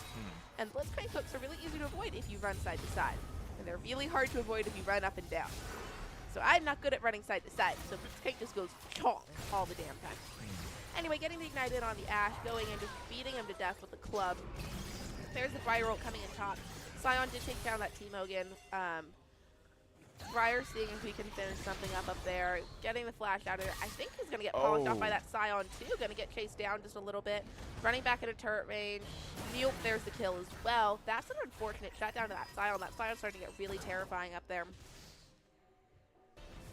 And Blitzcrank hooks are really easy to avoid if you run side to side. And they're really hard to avoid if you run up and down. So I'm not good at running side to side, so Blitzcrank just goes chonk all the damn time. Anyway, getting the ignite in on the Ashe, going in, just beating him to death with the club. There's the Briar ult coming in top. Sion did take down that T-Mogan. Briar seeing if we can finish something up there. Getting the flash out of there. I think he's going to get polished off by that Sion too. Going to get chased down just a little bit. Running back into turret range. Nope, there's the kill as well. That's an unfortunate shutdown to that Sion. That Sion's starting to get really terrifying up there.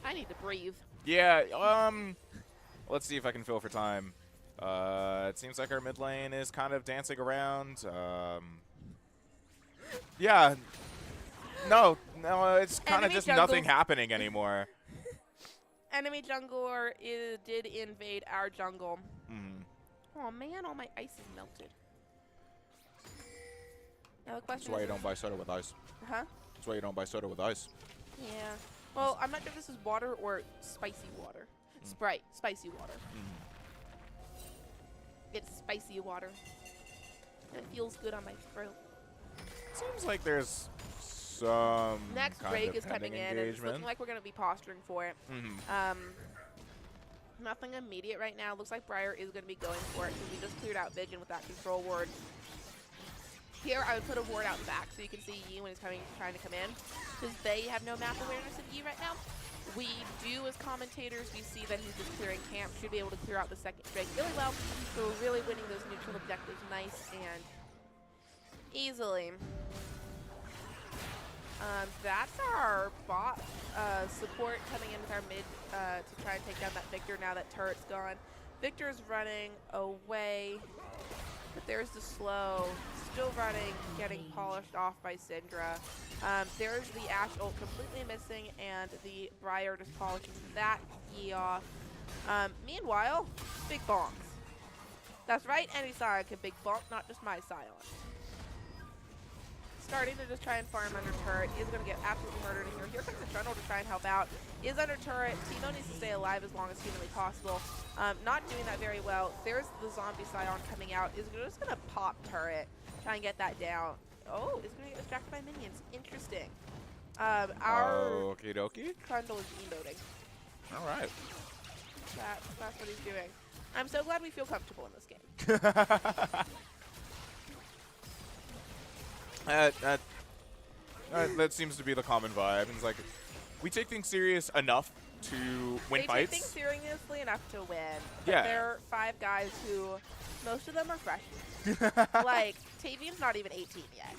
I need to breathe. Yeah, let's see if I can fill for time. It seems like our mid lane is kind of dancing around. Yeah. No, it's kind of just nothing happening anymore. Enemy jungler did invade our jungle. Oh man, all my ice is melted. Now the question That's why you don't buy soda with ice. Huh? That's why you don't buy soda with ice. Yeah. Well, I'm not sure if this is water or spicy water. Sprite, spicy water. It's spicy water. It feels good on my throat. Seems like there's some next break is coming in, and it's looking like we're going to be posturing for it. Nothing immediate right now. Looks like Briar is going to be going for it because we just cleared out Vision with that control ward. Here, I would put a ward out back so you can see Yi when he's trying to come in, because they have no map awareness of Yi right now. We do, as commentators, we see that he's just clearing camp, should be able to clear out the second Drake really well. So we're really winning those neutral objectives nice and easily. That's our bot support coming in with our mid to try and take down that Victor now that turret's gone. Victor's running away, but there's the slow. Still running, getting polished off by Syndra. There's the Ashe ult completely missing, and the Briar just polishing that E off. Meanwhile, big bonks. That's right, any Sion can big bonk, not just my Sion. Starting to just try and farm under turret. Is going to get absolutely murdered in here. Here comes the Trundle to try and help out. Is under turret. Teemo needs to stay alive as long as humanly possible. Not doing that very well. There's the zombie Sion coming out. Is just going to pop turret. Try and get that down. Oh, is going to get distracted by minions. Interesting. Our okie dokie. Trundle is emoting. All right. That's what he's doing. I'm so glad we feel comfortable in this game. That seems to be the common vibe. It's like we take things serious enough to win fights. They take things seriously enough to win. But Yeah. there are 5 guys who, most of them are freshmen. Like, Tavian's not even 18 yet.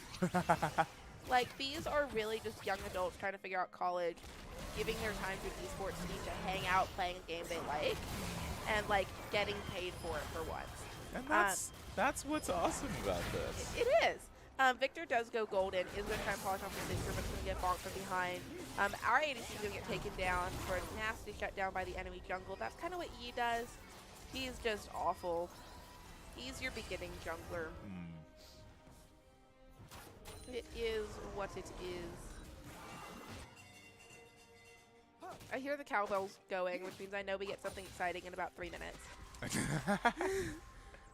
Like, these are really just young adults trying to figure out college, giving their time to an esports team to hang out, playing a game they like, and, like, getting paid for it for once. And that's what's awesome about this. It is. Victor does go golden, is going to try and polish off the Sigma, but it's going to get bonked from behind. Our ADC is going to get taken down for a nasty shutdown by the enemy jungle. That's kind of what Yi does. He's just awful. He's your beginning jungler. It is what it is. I hear the cowbells going, which means I know we get something exciting in about 3 minutes.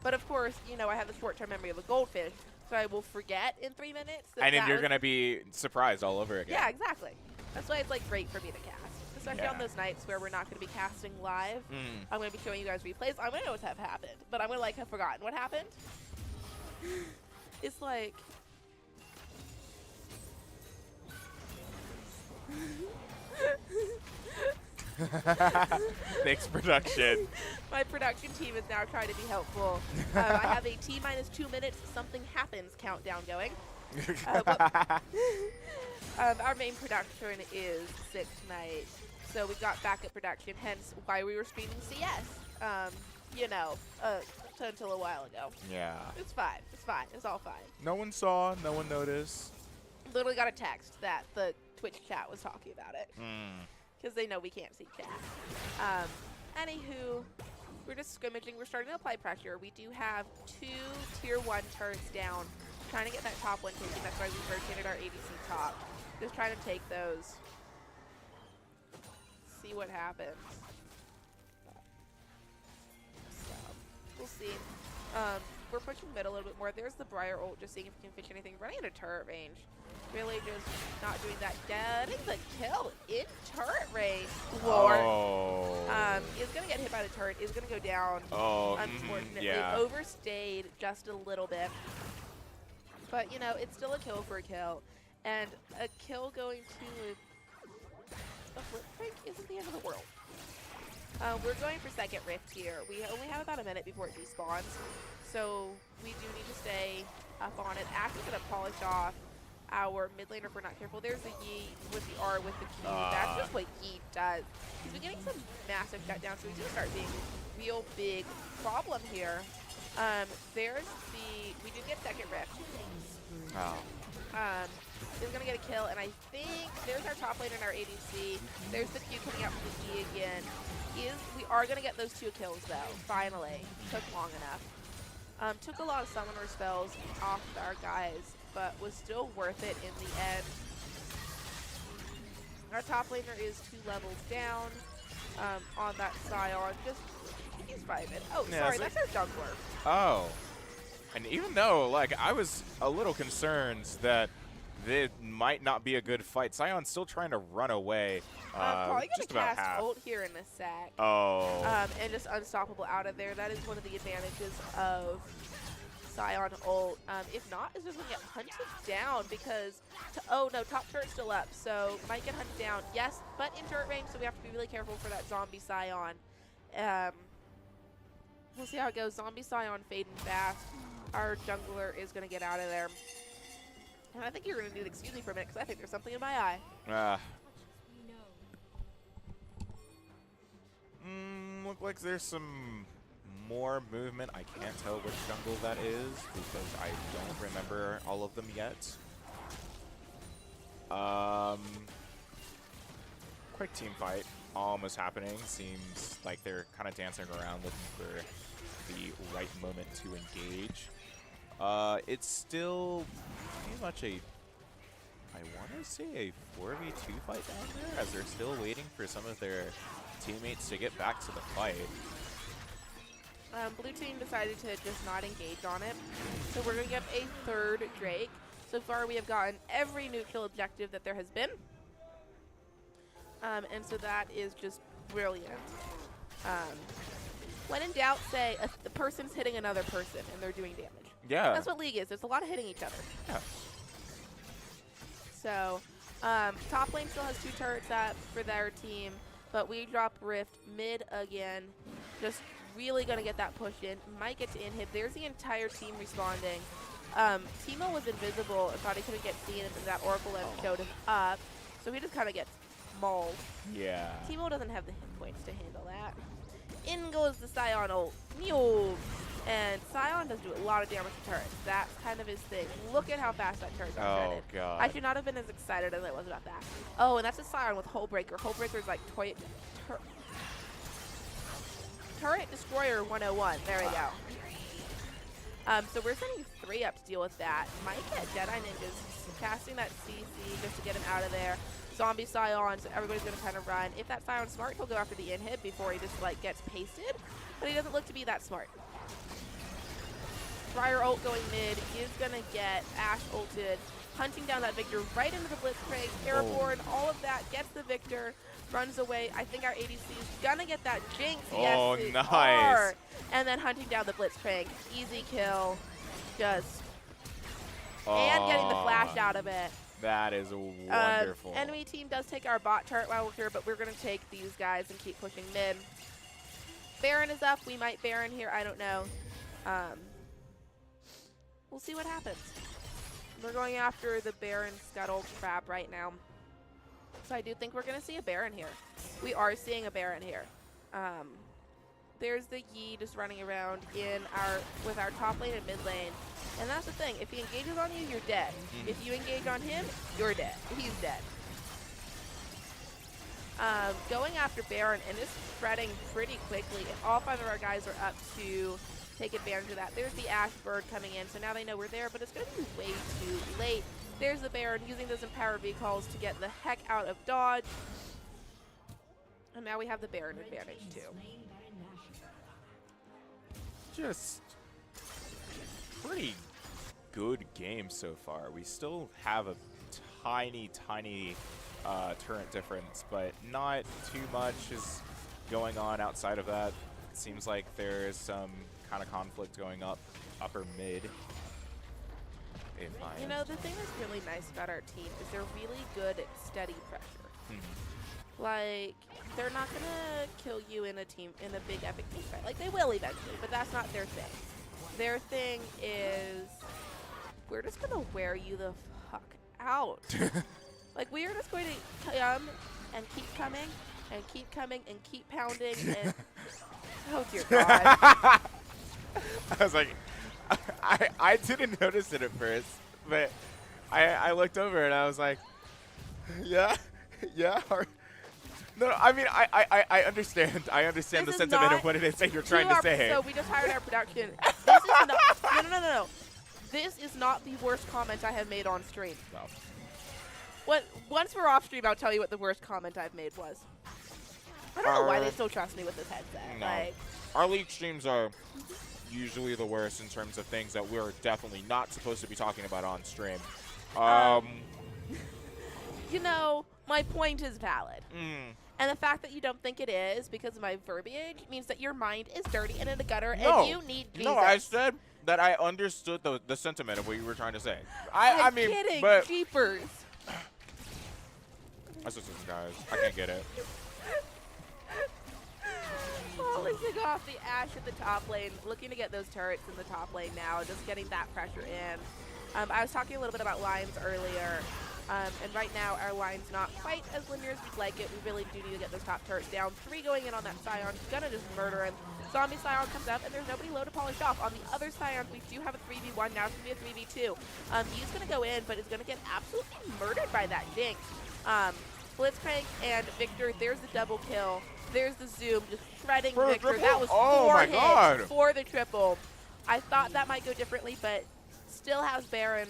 But of course, you know, I have the short-term memory of a goldfish, so I will forget in 3 minutes. And then you're going to be surprised all over again. Yeah, exactly. That's why it's like great for me to cast. Especially on those nights where we're not going to be casting live. I'm going to be showing you guys replays. I'm going to know what's have happened, but I'm going to like have forgotten what happened. It's like... Thanks, production. My production team is now trying to be helpful. I have a T-minus 2 minutes, something happens countdown going. Our main production is 6 tonight, so we got backup production, hence why we were streaming CS, you know, until a while ago. Yeah. It's fine. It's fine. It's all fine. No one saw. No one noticed. Literally got a text that the Twitch chat was talking about it. Because they know we can't see chat. Anywho, we're just scrimmaging. We're starting to apply pressure. We do have 2 tier 1 turrets down. Trying to get that top one taken. That's why we rotated our ADC top. Just trying to take those. See what happens. So, we'll see. We're pushing mid a little bit more. There's the Briar ult, just seeing if we can fish anything. Running into turret range. Really just not doing that. Getting the kill in turret range. Lord. Oh. Is going to get hit by the turret. Is going to go down. Oh, unfortunately. yeah. Overstayed just a little bit. But, you know, it's still a kill for a kill. And a kill going to a flip break isn't the end of the world. We're going for second rift here. We only have about a minute before it despawns. So we do need to stay up on it. Actually going to polish off our mid laner if we're not careful. There's the Yeet with the R with the Q. That's just what Yeet does. He's been getting some massive shutdowns, so he's going to start being a real big problem here. There's the... We did get second rift. Oh. He's going to get a kill, and I think there's our top lane and our ADC. There's the Q coming out from the E again. We are going to get those 2 kills, though, finally. Took long enough. Took a lot of summoner spells off our guys, but was still worth it in the end. Our top laner is 2 levels down on that Scion. He's vibing. Oh, yeah, sorry, that's our jungler. Oh. And even though, like, I was a little concerned that it might not be a good fight, Scion's still trying to run away. Probably just going to about cast half. ult here in a sec. Oh. And just unstoppable out of there. That is one of the advantages of Scion ult. If not, it's just going to get hunted down because... oh, no, top turret's still up, so might get hunted down. Yes, but in turret range, so we have to be really careful for that zombie Scion. We'll see how it goes. Zombie Scion fading fast. Our jungler is going to get out of there. And I think you're going to need to excuse me for a minute because I think there's something in my eye. Look like there's some more movement. I can't tell which jungle that is because I don't remember all of them yet. Quick team fight almost happening. Seems like they're kind of dancing around looking for the right moment to engage. It's still pretty much a, I want to say a 4v2 fight down there as they're still waiting for some of their teammates to get back to the fight. Blue team decided to just not engage on it. So we're going to get a 3rd Drake. So far we have gotten every neutral objective that there has been. And so that is just brilliant. When in doubt, say the person's hitting another person and they're doing damage. Yeah. That's what League is. There's a lot of hitting each other. Yeah. So, top lane still has 2 turrets up for their team, but we drop Rift mid again. Just really going to get that push in. Might get to inhib. There's the entire team responding. Teemo was invisible and thought he couldn't get seen until that Oracle showed him up. So he just kind of gets mauled. Yeah. Teemo doesn't have the hit points to handle that. In goes the Scion ult. Meow. And Scion does do a lot of damage to turrets. That's kind of his thing. Look at how fast that turret got shredded. Oh, God. I should not have been as excited as I was about that. Oh, and that's a Scion with Hullbreaker. Hullbreaker is like Turret Destroyer 101. There we go. So we're sending 3 up to deal with that. Might get Jedi Ninjas casting that CC just to get him out of there. Zombie Scion, so everybody's going to kind of run. If that Scion's smart, he'll go after the inhib before he just, like, gets pasted. But he doesn't look to be that smart. Briar ult going mid is going to get Ashe ulted, hunting down that Victor right into the Blitzcrank, airborne, all of that, gets the Victor, runs away. I think our ADC is going to get that Jinx. Oh, yes, nice. are. And then hunting down the Blitzcrank. Easy kill. Just. And getting the flash out of it. That is wonderful. Enemy team does take our bot turret while we're here, but we're going to take these guys and keep pushing mid. Baron is up. We might Baron here. I don't know. We'll see what happens. We're going after the Baron Scuttle crab right now. So I do think we're going to see a Baron here. We are seeing a Baron here. There's the Yi just running around with our top lane and mid lane. And that's the thing. If he engages on you, you're dead. If you engage on him, you're dead. He's dead. Going after Baron and is spreading pretty quickly. And all 5 of our guys are up to take advantage of that. There's the Ashe Bird coming in, so now they know we're there, but it's going to be way too late. There's the Baron using those Empower V-calls to get the heck out of dodge. And now we have the Baron advantage too. Just pretty good game so far. We still have a tiny turret difference, but not too much is going on outside of that. It seems like there's some kind of conflict going upper mid. You know, the thing that's really nice about our team is they're really good at steady pressure. Like, they're not gonna kill you in a big epic team fight. Like, they will eventually, but that's not their thing. Their thing is, we're just gonna wear you the fuck out. Like, we are just going to come and keep coming and keep coming and keep pounding and oh dear God. I was like, I didn't notice it at first, but I looked over and I was like, yeah. No, I mean, I understand. I understand the sentiment of what it is that you're trying to say. So we just hired our production. This is not, no. This is not the worst comment I have made on stream. No. Once we're off stream, I'll tell you what the worst comment I've made was. I don't know why they still trust me with this headset. No. Like, our league streams are usually the worst in terms of things that we're definitely not supposed to be talking about on stream. You know, my point is valid. And the fact that you don't think it is because of my verbiage means that your mind is dirty and in the gutter and you need Jesus. No, I said that I understood the sentiment of what you were trying to say. I mean, kidding, but jeepers. That's just guys. I can't get it. Policing off the Ashe at the top lane, looking to get those turrets in the top lane now, just getting that pressure in. I was talking a little bit about lines earlier, and right now our line's not quite as linear as we'd like it. We really do need to get those top turrets down. 3 going in on that Scion, gonna just murder him. Zombie Scion comes up, and there's nobody low to polish off. On the other Scion, we do have a 3v1, now it's gonna be a 3v2. He's gonna go in, but is gonna get absolutely murdered by that Jinx. Blitzcrank and Victor, there's the double kill. There's the zoom, just shredding Victor. That was 4 hits for the triple. I thought that might go differently, but still has Baron.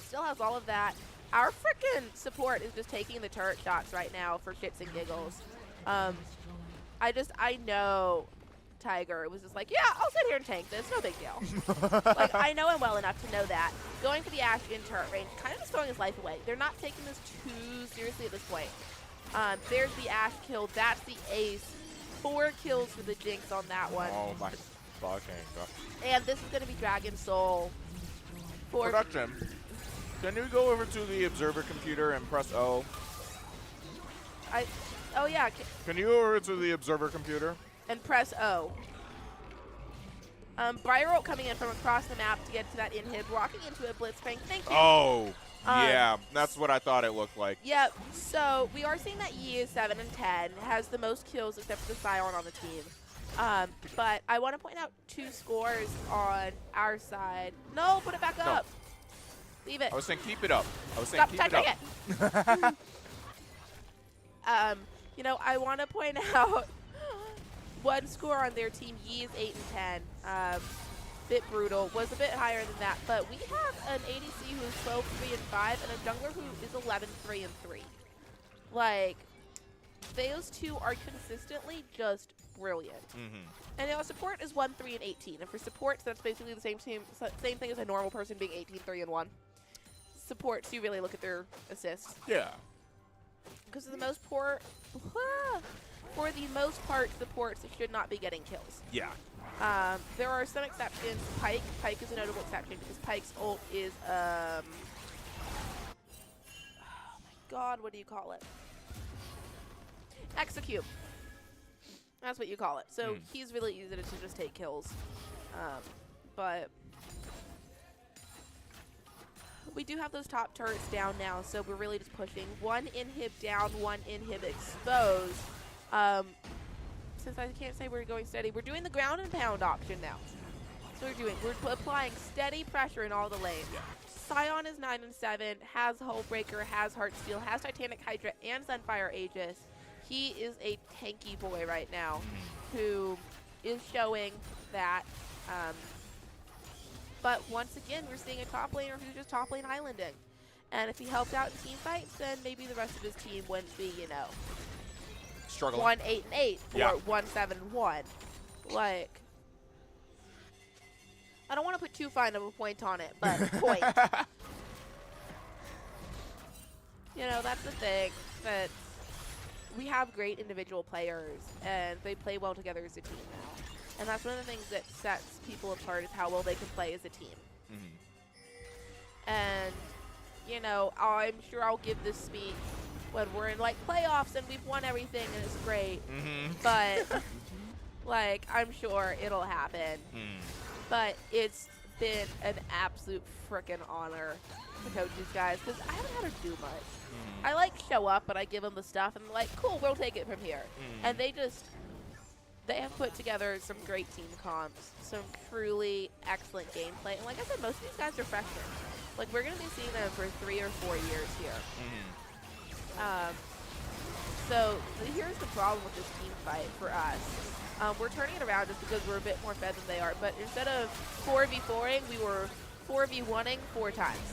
Still has all of that. Our freaking support is just taking the turret shots right now for shits and giggles. I know Tiger was just like, yeah, I'll sit here and tank this, no big deal. Like, I know him well enough to know that. Going for the Ashe in turret range, kind of just throwing his life away. They're not taking this too seriously at this point. There's the Ashe kill. That's the ace. 4 kills for the Jinx on that one. Oh my fucking God. And this is going to be Dragon Soul. Production. Can you go over to the observer computer and press O? Oh yeah. Can you go over to the observer computer? And press O. Briar ult coming in from across the map to get to that inhib, walking into a Blitzcrank. Thank you. Oh, yeah, that's what I thought it looked like. Yep, so we are seeing that Yi is 7 and 10, has the most kills except for the Scion on the team. But I want to point out 2 scores on our side. No, put it back up. Leave it. I was saying keep it up. Stop keep it up. You know, I want to point out 1 score on their team. Yi is 8 and 10. Bit brutal. Was a bit higher than that, but we have an ADC who is 12, 3 and 5, and a jungler who is 11, 3 and 3. Like, those 2 are consistently just brilliant. And you know, support is 1, 3, and 18. And for supports, that's basically the same thing as a normal person being 18, 3, and 1. Supports, you really look at their assists. Yeah. Because for the most part, supports should not be getting kills. Yeah. There are some exceptions. Pike is a notable exception because Pike's ult is, oh my god, what do you call it? Execute. That's what you call it. So he's really easy to just take kills. But we do have those top turrets down now, so we're really just pushing. 1 inhib down, 1 inhib exposed. Since I can't say we're going steady, we're doing the ground and pound option now. So we're applying steady pressure in all the lanes. Yeah. Scion is 9 and 7, has Hullbreaker, has Heartsteel, has Titanic Hydra, and Sunfire Aegis. He is a tanky boy right now who is showing that. But once again, we're seeing a top laner who's just top lane islanding. And if he helped out in team fights, then maybe the rest of his team wouldn't be, you know, struggling. 1, 8, and 8 or 1, 7, and 1. Like, I don't want to put too fine of a point on it, but point. You know, that's the thing, that we have great individual players, and they play well together as a team now. And that's one of the things that sets people apart is how well they can play as a team. And, you know, I'm sure I'll give this speech when we're in, like, playoffs and we've won everything and it's great. But, like, I'm sure it'll happen. But it's been an absolute frickin' honor to coach these guys because I haven't had to do much. I, like, show up, but I give them the stuff and they're like, cool, we'll take it from here. And they have put together some great team comps, some truly excellent gameplay. And like I said, most of these guys are freshmen. Like, we're going to be seeing them for 3 or 4 years here. So here's the problem with this team fight for us. We're turning it around just because we're a bit more fed than they are. But instead of 4v4ing, we were 4v1ing 4 times.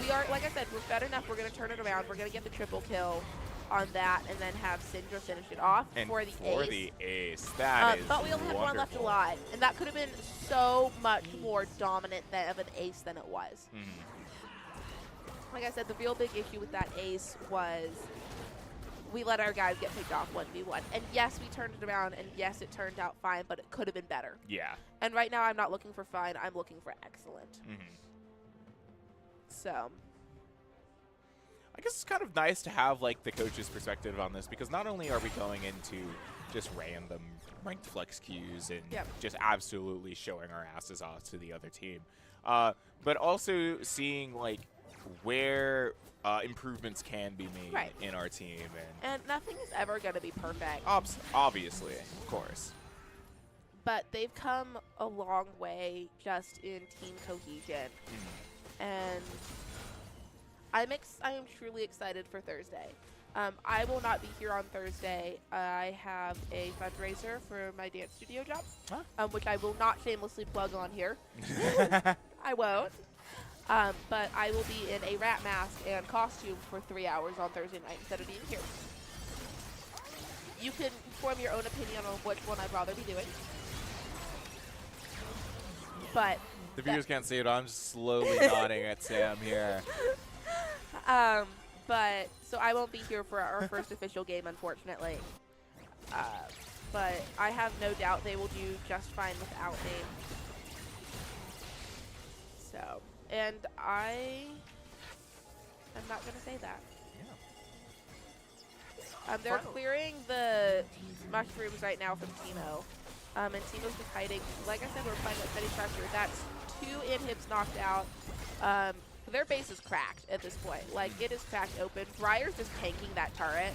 We are, like I said, we're fed enough. We're going to turn it around. We're going to get the triple kill on that and then have Syndra finish it off for the ace. That is but we only have wonderful. 1 left alive. And that could have been so much more dominant of an ace than it was. Like I said, the real big issue with that ace was we let our guys get picked off 1v1. And yes, we turned it around, and yes, it turned out fine, but it could have been better. Yeah. And right now, I'm not looking for fine. I'm looking for excellent. So I guess it's kind of nice to have, like, the coach's perspective on this because not only are we going into just random ranked flex queues and just absolutely showing our asses off to the other team, but also seeing, like, where improvements can be made in our team. And nothing is ever going to be perfect. Obviously, of course. But they've come a long way just in team cohesion. And I am truly excited for Thursday. I will not be here on Thursday. I have a fundraiser for my dance studio job, which I will not shamelessly plug on here. I won't. But I will be in a rat mask and costume for 3 hours on Thursday night instead of being here. You can form your own opinion on which one I'd rather be doing. But the viewers can't see it. I'm just slowly nodding at Sam here. But so I won't be here for our first official game, unfortunately. But I have no doubt they will do just fine without me. So, and I'm not going to say that. They're clearing the mushrooms right now from Teemo. And Teemo's just hiding. Like I said, we're playing with steady pressure. That's 2 inhibs knocked out. Their base is cracked at this point. Like, it is cracked open. Briar's just tanking that turret.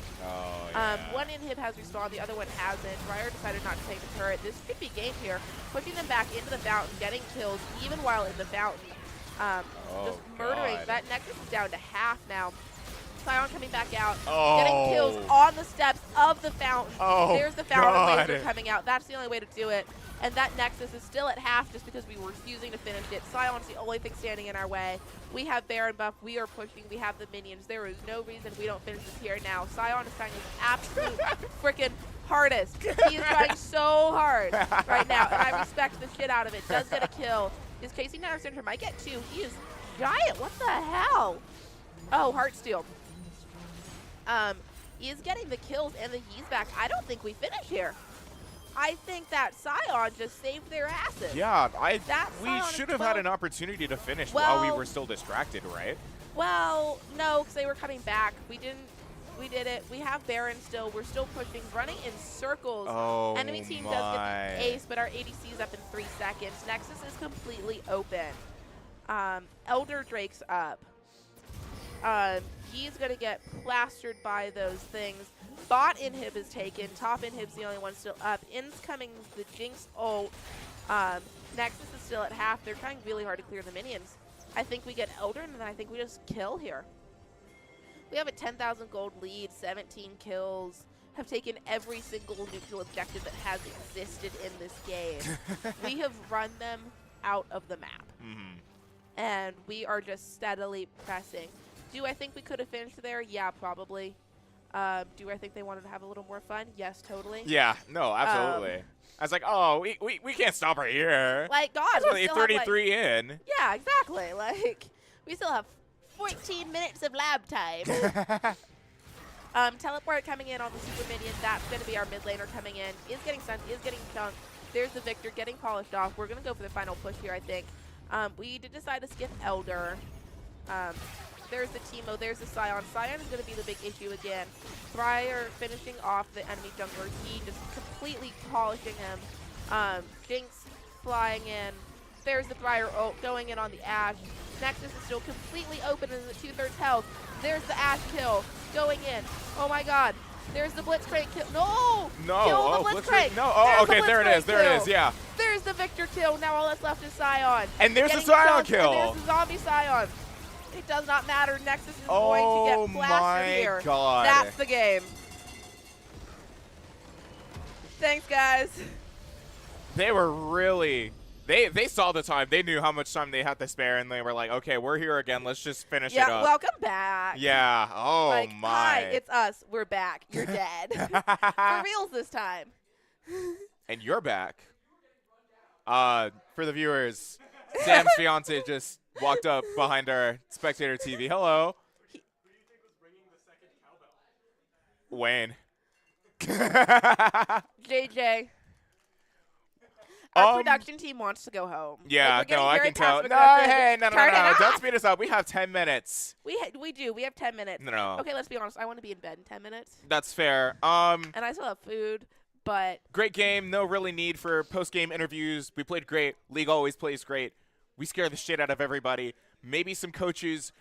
One inhib has respawned, the other one hasn't. Briar decided not to take the turret. This could be game here. Pushing them back into the fountain, getting kills even while in the fountain. Just murdering. That Nexus is down to half now. Scion coming back out, getting kills on the steps of the fountain. There's the fountain laser coming out. That's the only way to do it. And that Nexus is still at half just because we were refusing to finish it. Scion's the only thing standing in our way. We have Baron buff. We are pushing. We have the minions. There is no reason we don't finish this here now. Scion is trying his absolute freaking hardest. He is trying so hard right now, and I respect the shit out of it. Does get a kill. Is chasing down our center. Might get 2. He is giant. What the hell? Oh, Heartsteel. He is getting the kills and the Yeez back. I don't think we finish here. I think that Scion just saved their asses. Yeah, we Scion should is have had 12. an opportunity to finish Well, while we were still distracted, right? Well, no, because they were coming back. We didn't. We did it. We have Baron still. We're still pushing, running in circles. Oh, Enemy team does get the ace, but our ADC is up in 3 seconds. Nexus is completely open. Elder Drake's up. He's going to get plastered by those things. Bot inhib is taken. Top inhib's the only one still up. In's coming the Jinx ult. Nexus is still at half. They're trying really hard to clear the minions. I think we get Elder, and then I think we just kill here. We have a 10,000 gold lead, 17 kills, have taken every single neutral objective that has existed in this game. We have run them out of the map. And we are just steadily pressing. Do I think we could have finished there? Yeah, probably. Do I think they wanted to have a little more fun? Yes, totally. Yeah, no, absolutely. I was like, oh, we can't stop right here. Like, God, That's we only still 33 have, like, in. Yeah, exactly. Like, we still have 14 minutes of lab time. Teleport coming in on the super minion. That's going to be our mid laner coming in. Is getting stunned, is getting chunked. There's the Victor getting polished off. We're going to go for the final push here, I think. We did decide to skip Elder. There's the Teemo. There's the Scion. Scion is going to be the big issue again. Fryer finishing off the enemy jungler. He just completely polishing him. Jinx flying in. There's the Briar ult going in on the Ashe. Nexus is still completely open in the 2/3 health. There's the Ashe kill going in. Oh my God. There's the Blitzcrank kill. No! No. Kill the Oh, Blitzcrank. No. Oh, There's okay. the There it is. Blitzcrank There it is. kill. Yeah. There's the Victor kill. Now all that's left is Scion. And there's the Getting Scion chunked, kill. And there's the zombie Scion. It does not matter. Nexus is going to get plastered here. Oh my God. That's the game. Thanks, guys. They were really. They saw the time. They knew how much time they had to spare, and they were like, okay, we're here again. Let's just finish it up. Welcome back. Yeah. Oh, Like, my. hi, it's us. We're back. You're dead. For reals this time. And you're back. For the viewers, Sam's fiance just walked up behind our spectator TV. Hello. Wayne. JJ. Our production team wants to go home. Yeah, like, no, I can tell. No, hey, no. Turn it off. Don't speed us up. We have 10 minutes. We do. We have 10 minutes. No. Okay, let's be honest. I want to be in bed in 10 minutes. That's fair. And I still have food, but Great game. No really need for post-game interviews. We played great. League always plays great. We scare the shit out of everybody. Maybe some coaches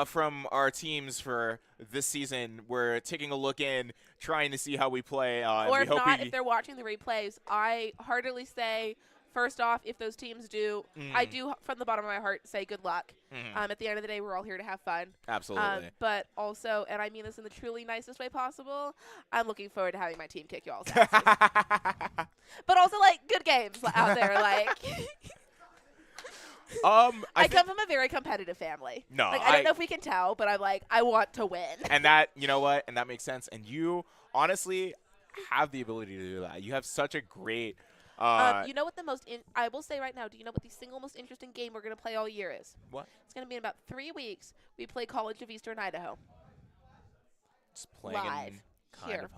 from our teams for this season were taking a look in, trying to see how we play. or if not, if they're watching the replays, I heartily say, first off, if those teams do, I do from the bottom of my heart say good luck. At the end of the day, we're all here to have fun. Absolutely. But also, and I mean this in the truly nicest way possible, I'm looking forward to having my team kick y'all's asses. But also, like, good games out there. Like, I come from a very competitive family. No, like, I don't know if we can tell, but I'm like, I want to win. And that, you know what? And that makes sense. And you honestly have the ability to do that. You have such a great. You know what the most I will say right now, do you know what the single most interesting game we're going to play all year is? What? It's going to be in about 3 weeks. We play College of Eastern Idaho. Just playing Live in kind here. of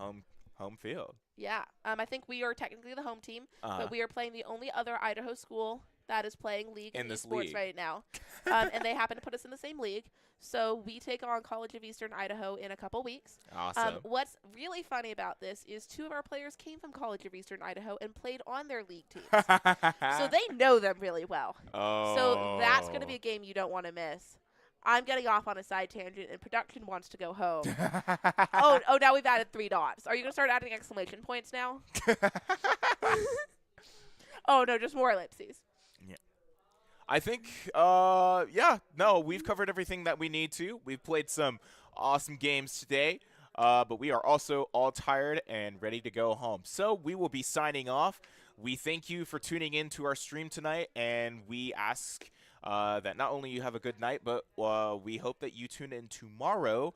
home field. Yeah. I think we are technically the home team, but we are playing the only other Idaho school that is playing league in this esports league right now. And they happen to put us in the same league. So we take on College of Eastern Idaho in a couple weeks. Awesome. What's really funny about this is 2 of our players came from College of Eastern Idaho and played on their league teams. So they know them really well. Oh. So that's going to be a game you don't want to miss. I'm getting off on a side tangent, and production wants to go home. oh, now we've added 3 dots. Are you going to start adding exclamation points now? Oh, no, just more ellipses. Yeah. I think, yeah, no, we've covered everything that we need to. We've played some awesome games today, but we are also all tired and ready to go home. So we will be signing off. We thank you for tuning in to our stream tonight, and we ask that not only you have a good night, but we hope that you tune in tomorrow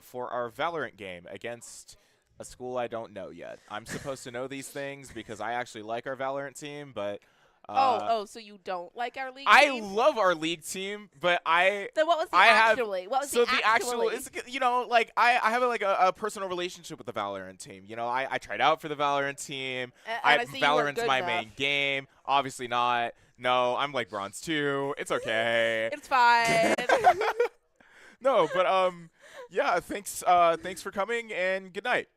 for our Valorant game against a school I don't know yet. I'm supposed to know these things because I actually like our Valorant team, but So you don't like our league I team? love our league team, but So what was the I actually? What was so the actual actually? is, you know, like I have like a personal relationship with the Valorant team. You know, I tried out for the Valorant team. And I see you weren't Valorant's good my enough. main game. Obviously not. No, I'm like bronze 2. It's okay. It's fine. No, but yeah, thanks for coming and good night.